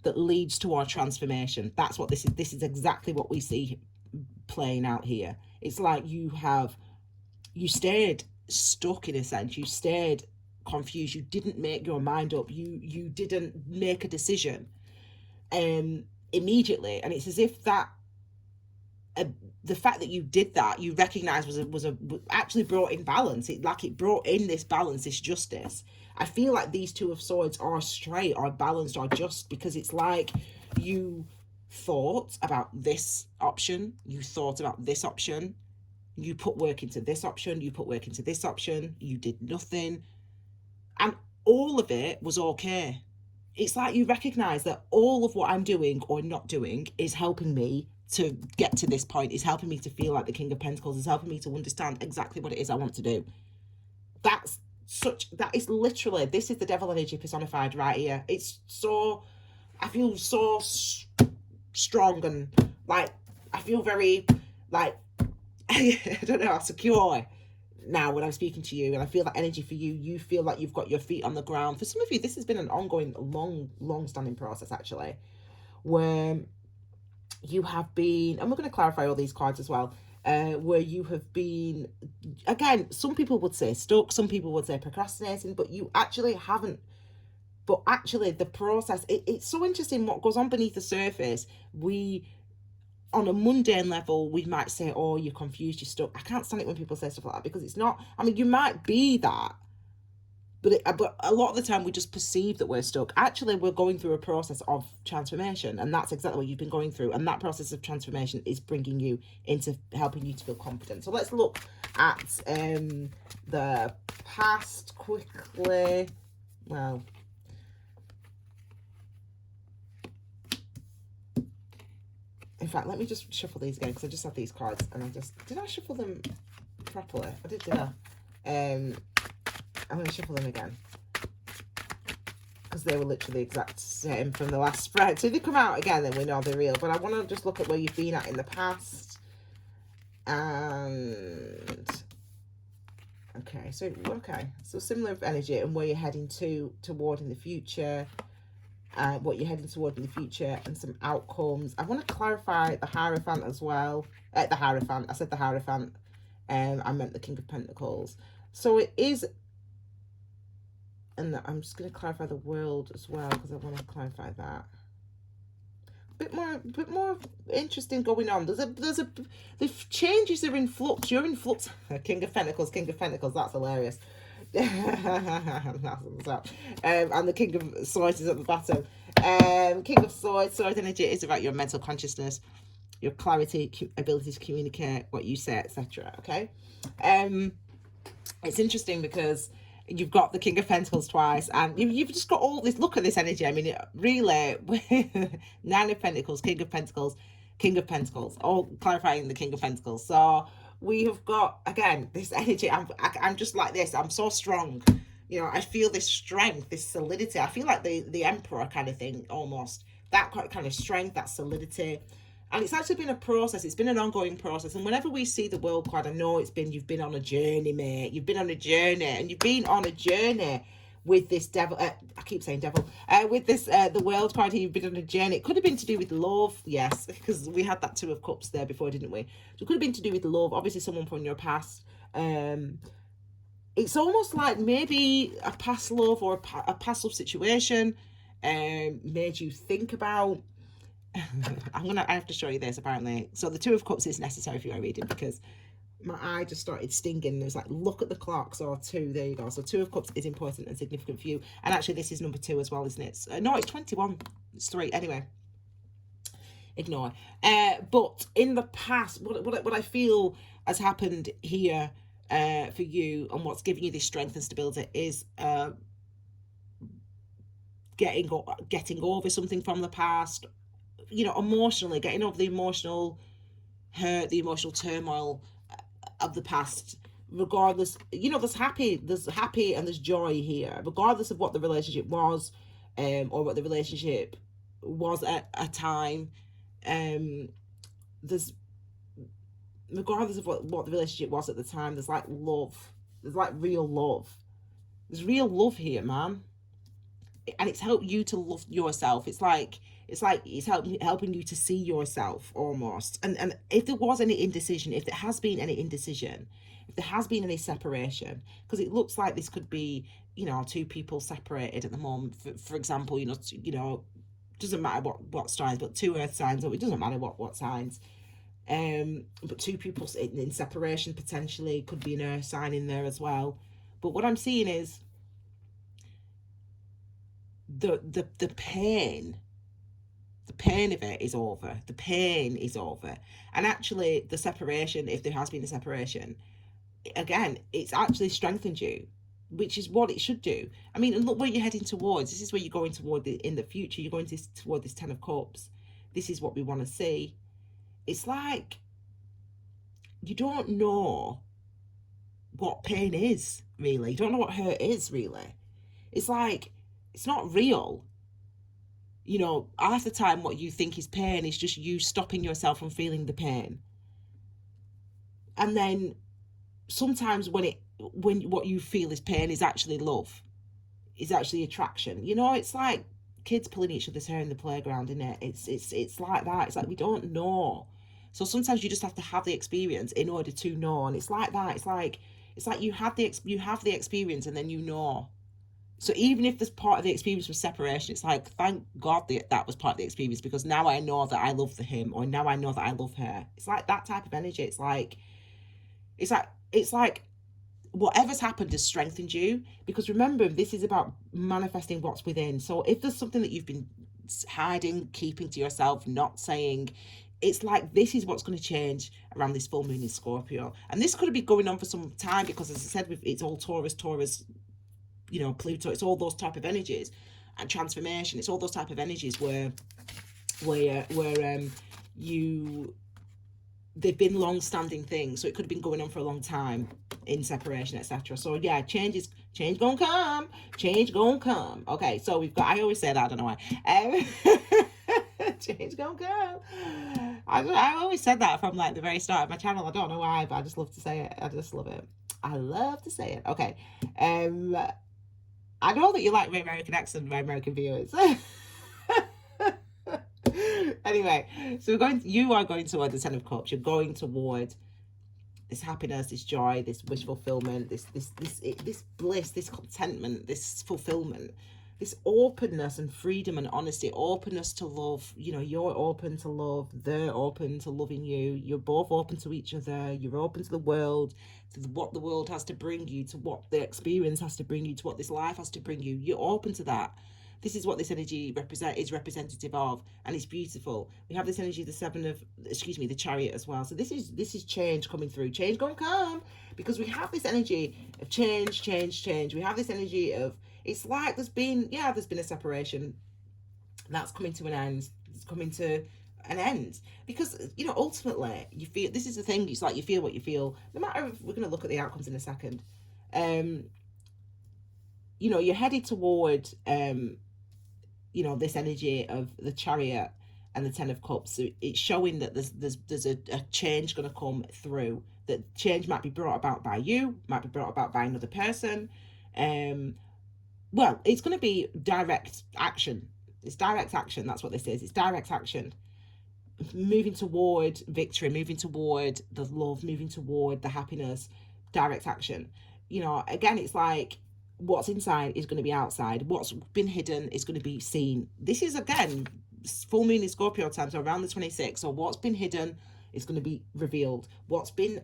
Speaker 1: that leads to our transformation. That's what this is. This is exactly what we see playing out here. It's like you stayed stuck in a sense. You stayed confused. You didn't make your mind up. You didn't make a decision immediately. And it's as if that the fact that you did that, you recognize was actually brought in balance. It brought in this balance, this justice. I feel like these Two of Swords are straight, are balanced, are just, because it's like you thought about this option, you thought about this option, you put work into this option, you put work into this option, you did nothing, and all of it was okay. It's like you recognize that all of what I'm doing or not doing is helping me to get to this point, is helping me to feel like the King of Pentacles, is helping me to understand exactly what it is I want to do. That is literally, this is the devil energy personified right here. It's so, I feel so strong, and like, I feel very, like, I don't know, secure now when I'm speaking to you, and I feel that energy for you. You feel like you've got your feet on the ground. For some of you, this has been an ongoing, long-standing process, actually, where you have been, and we're going to clarify all these cards as well, where you have been, again, some people would say stuck, some people would say procrastinating, but you actually haven't. But actually, the process, it's so interesting what goes on beneath the surface. We on a mundane level, we might say, oh, you're confused, you're stuck. I can't stand it when people say stuff like that, because it's not, I mean, you might be that, but a lot of the time we just perceive that we're stuck. Actually, we're going through a process of transformation, and that's exactly what you've been going through. And that process of transformation is bringing you into helping you to feel confident. So let's look at the past quickly. Well, in fact, let me just shuffle these again, because I just had these cards and did I shuffle them properly? I did, didn't I? I'm going to shuffle them again, because they were literally the exact same from the last spread. So if they come out again, then we know they're real. But I want to just look at where you've been at in the past. And okay, so similar energy, and where you're heading toward in the future. What you're heading toward in the future, and some outcomes. I want to clarify the Hierophant as well. The Hierophant. I said the Hierophant. I meant the King of Pentacles. So it is, and I'm just going to clarify the World as well, because I want to clarify that. A bit more interesting going on. The changes are in flux. You're in flux. King of Pentacles. That's hilarious. And the King of Swords is at the bottom. King of Swords, sword energy is about your mental consciousness, your clarity, ability to communicate what you say, etc. Okay. It's interesting because you've got the King of Pentacles twice, and you've just got all this. Look at this energy. I mean, really, Nine of Pentacles, King of Pentacles, all clarifying the King of Pentacles. So we have got, again, this energy. I'm just like this. I'm so strong. You know, I feel this strength, this solidity. I feel like the Emperor kind of thing, almost. That kind of strength, that solidity. And it's actually been a process. It's been an ongoing process. And whenever we see the World card, I know you've been on a journey, mate. You've been on a journey. And you've been on a journey with this devil. I keep saying devil. With this, the World card here, you've been on a journey. It could have been to do with love. Yes, because we had that Two of Cups there before, didn't we? So it could have been to do with love. Obviously, someone from your past. It's almost like maybe a past love or a past love situation made you think about. I have to show you this, apparently. So the Two of Cups is necessary if you are reading, because my eye just started stinging. It was like, look at the clock. So 2, there you go. So Two of Cups is important and significant for you. And actually, this is number 2 as well, isn't it? No, it's 21. It's 3. Anyway, ignore. But in the past, what I feel has happened here for you, and what's giving you this strength and stability, is getting over something from the past. You know, emotionally, getting over the emotional hurt, the emotional turmoil of the past. Regardless, you know, there's happy and there's joy here, regardless of what the relationship was, or what the relationship was at a time. There's, regardless of what the relationship was at the time, there's like love. There's like real love. There's real love here, man. And it's helped you to love yourself. It's helping you to see yourself, almost. And if there was any indecision, if there has been any indecision, if there has been any separation, because it looks like this could be, you know, 2 people separated at the moment. For example, you know, doesn't matter what signs, but 2 earth signs, or it doesn't matter what signs. But 2 people in separation, potentially could be an earth sign in there as well. But what I'm seeing is the pain of it is over. The pain is over. And actually, the separation, if there has been a separation, again, it's actually strengthened you, which is what it should do. I mean, and look where you're heading towards. This is where you're going toward in the future. You're going toward this 10 of Cups. This is what we want to see. It's like you don't know what pain is, really. You don't know what hurt is, really. It's like, it's not real. You know, half the time what you think is pain is just you stopping yourself from feeling the pain. And then sometimes when what you feel is pain is actually love, is actually attraction. You know, it's like kids pulling each other's hair in the playground, isn't it? It's like that. It's like we don't know. So sometimes you just have to have the experience in order to know. And it's like that. It's like you have the experience and then you know. So even if this part of the experience was separation, it's like, thank God that was part of the experience, because now I know that I love him, or now I know that I love her. It's like that type of energy. It's like whatever's happened has strengthened you, because remember, this is about manifesting what's within. So if there's something that you've been hiding, keeping to yourself, not saying, it's like this is what's going to change around this full moon in Scorpio. And this could be going on for some time, because as I said, it's all Taurus, Pluto, it's all those type of energies, and transformation, it's all those type of energies where you they've been long-standing things, so it could have been going on for a long time in separation, etc. So yeah, change gonna come, okay. So we've got, I always say that, I don't know why, change gonna come. I always said that from like the very start of my channel. I don't know why, but I just love to say it. I just love it. I love to say it. Okay. I know that you like my American accent, my American viewers. Anyway, so you are going toward the Ten of Cups. You're going toward this happiness, this joy, this wish fulfillment, this bliss, this contentment, this fulfillment, this openness and freedom and honesty, openness to love. You're open to love, they're open to loving you, you're both open to each other, you're open to the world, to what the world has to bring you, to what the experience has to bring you, to what this life has to bring you. You're open to that. This is what this energy is representative of, and it's beautiful. We have this energy, the Chariot as well. So this is change coming through. Change gonna come, because we have this energy of change. We have this energy of, it's like there's been a separation that's coming to an end. It's coming to an end, because ultimately you feel, this is the thing, it's like you feel what you feel, no matter if, we're going to look at the outcomes in a second. You're headed toward this energy of the Chariot and the Ten of Cups. So it's showing that there's a change going to come through. That change might be brought about by you, might be brought about by another person. Well, it's going to be direct action. It's direct action. That's what this is. It's direct action. Moving toward victory, moving toward the love, moving toward the happiness. Direct action. Again, it's like, what's inside is going to be outside. What's been hidden is going to be seen. This is, again, full moon in Scorpio time, so around the 26th. So what's been hidden is going to be revealed. What's been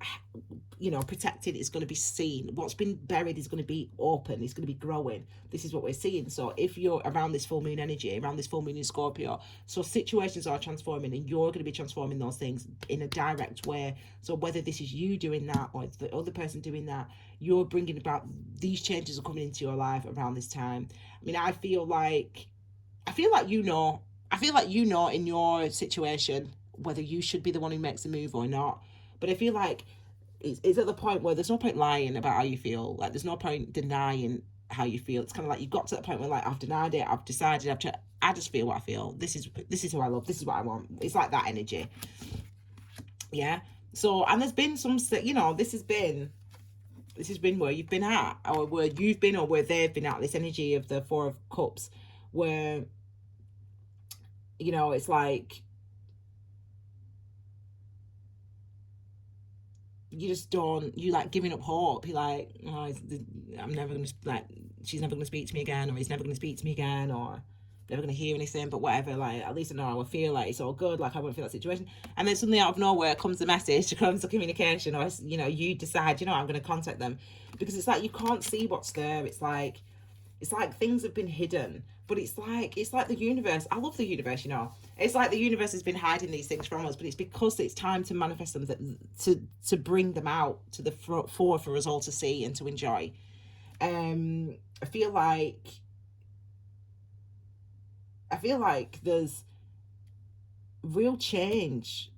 Speaker 1: protected is going to be seen. What's been buried is going to be open. It's going to be growing. This is what we're seeing. So if you're around this full moon energy, around this full moon in Scorpio, so situations are transforming, and you're going to be transforming those things in a direct way. So whether this is you doing that or it's the other person doing that, you're bringing about, these changes are coming into your life around this time. I mean, I feel like in your situation whether you should be the one who makes the move or not. But I feel like it's at the point where there's no point lying about how you feel. Like, there's no point denying how you feel. It's kind of like you've got to that point where, like, I've denied it, I've decided, I just feel what I feel. This is who I love. This is what I want. It's like that energy. Yeah. So, and there's been some, this has been where you've been at, or where you've been, or where they've been at. This energy of the Four of Cups, where it's like, you just don't, you like giving up hope. You're like, oh, I'm never going to, like, she's never going to speak to me again, or he's never going to speak to me again, or never going to hear anything, but whatever, like, at least I know I will feel like it's all good, like, I won't feel that situation. And then suddenly out of nowhere comes the message, comes the communication, or, you decide, I'm going to contact them, because it's like, you can't see what's there. It's like things have been hidden, but it's like the universe. I love the universe, It's like the universe has been hiding these things from us, but it's because it's time to manifest them, to bring them out to the fore for us all to see and to enjoy. I feel like there's real change.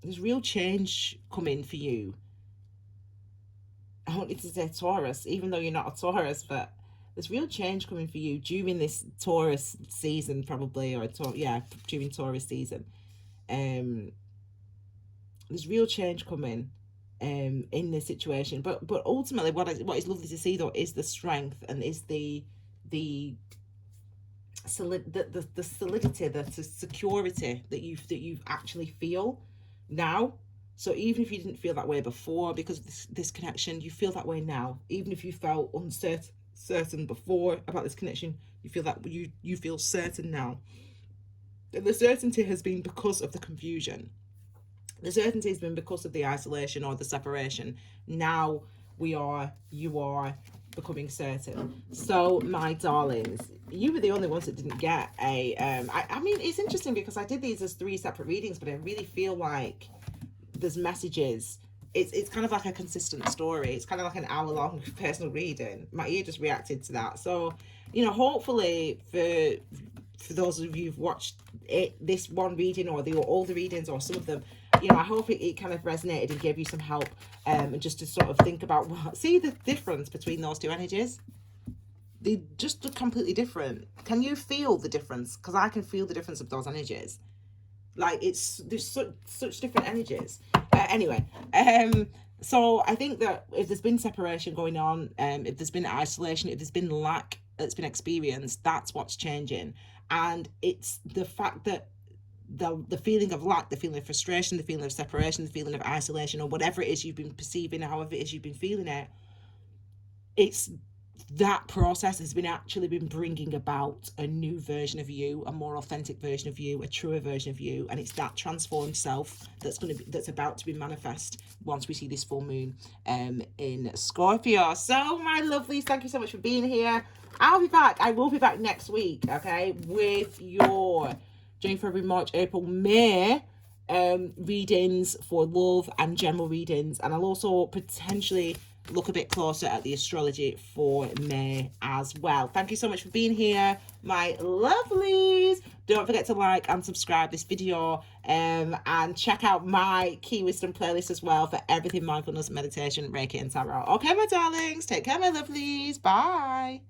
Speaker 1: There's real change coming for you. I wanted to say Taurus, even though you're not a Taurus, but there's real change coming for you during this Taurus season, probably, or during Taurus season. There's real change coming in this situation, but ultimately, what is lovely to see though is the strength, and is the solidity, the security that you actually feel now. So even if you didn't feel that way before because of this connection, you feel that way now. Even if you felt uncertain before about this connection, you feel that you feel certain now. And the certainty has been because of the confusion. The certainty has been because of the isolation or the separation. Now you are becoming certain. So, my darlings, you were the only ones that didn't get a. I mean, it's interesting because I did these as 3 separate readings, but I really feel like there's messages. It's kind of like a consistent story. It's kind of like an hour long personal reading. My ear just reacted to that. So, hopefully for those of you who've watched this one reading or all the readings or some of them, I hope it kind of resonated and gave you some help, and just to sort of think about, see the difference between those 2 energies. They just look completely different. Can you feel the difference? Because I can feel the difference of those energies. Like there's such different energies. Anyway, so I think that if there's been separation going on, if there's been isolation, if there's been lack that's been experienced, that's what's changing. And it's the fact that the feeling of lack, the feeling of frustration, the feeling of separation, the feeling of isolation, or whatever it is you've been perceiving, however it is you've been feeling it, it's that process has been bringing about a new version of you, a more authentic version of you, a truer version of you, and it's that transformed self that's about to be manifest once we see this full moon in Scorpio. So, my lovelies, thank you so much for being here. I'll be back. I will be back next week, okay, with your January, February, March, April, May readings for love and general readings, and I'll also potentially look a bit closer at the astrology for May as well. Thank you so much for being here, my lovelies. Don't forget to like and subscribe this video, and check out my Key Wisdom playlist as well for everything mindfulness, meditation, Reiki and Tarot. Okay, my darlings, take care, my lovelies. Bye.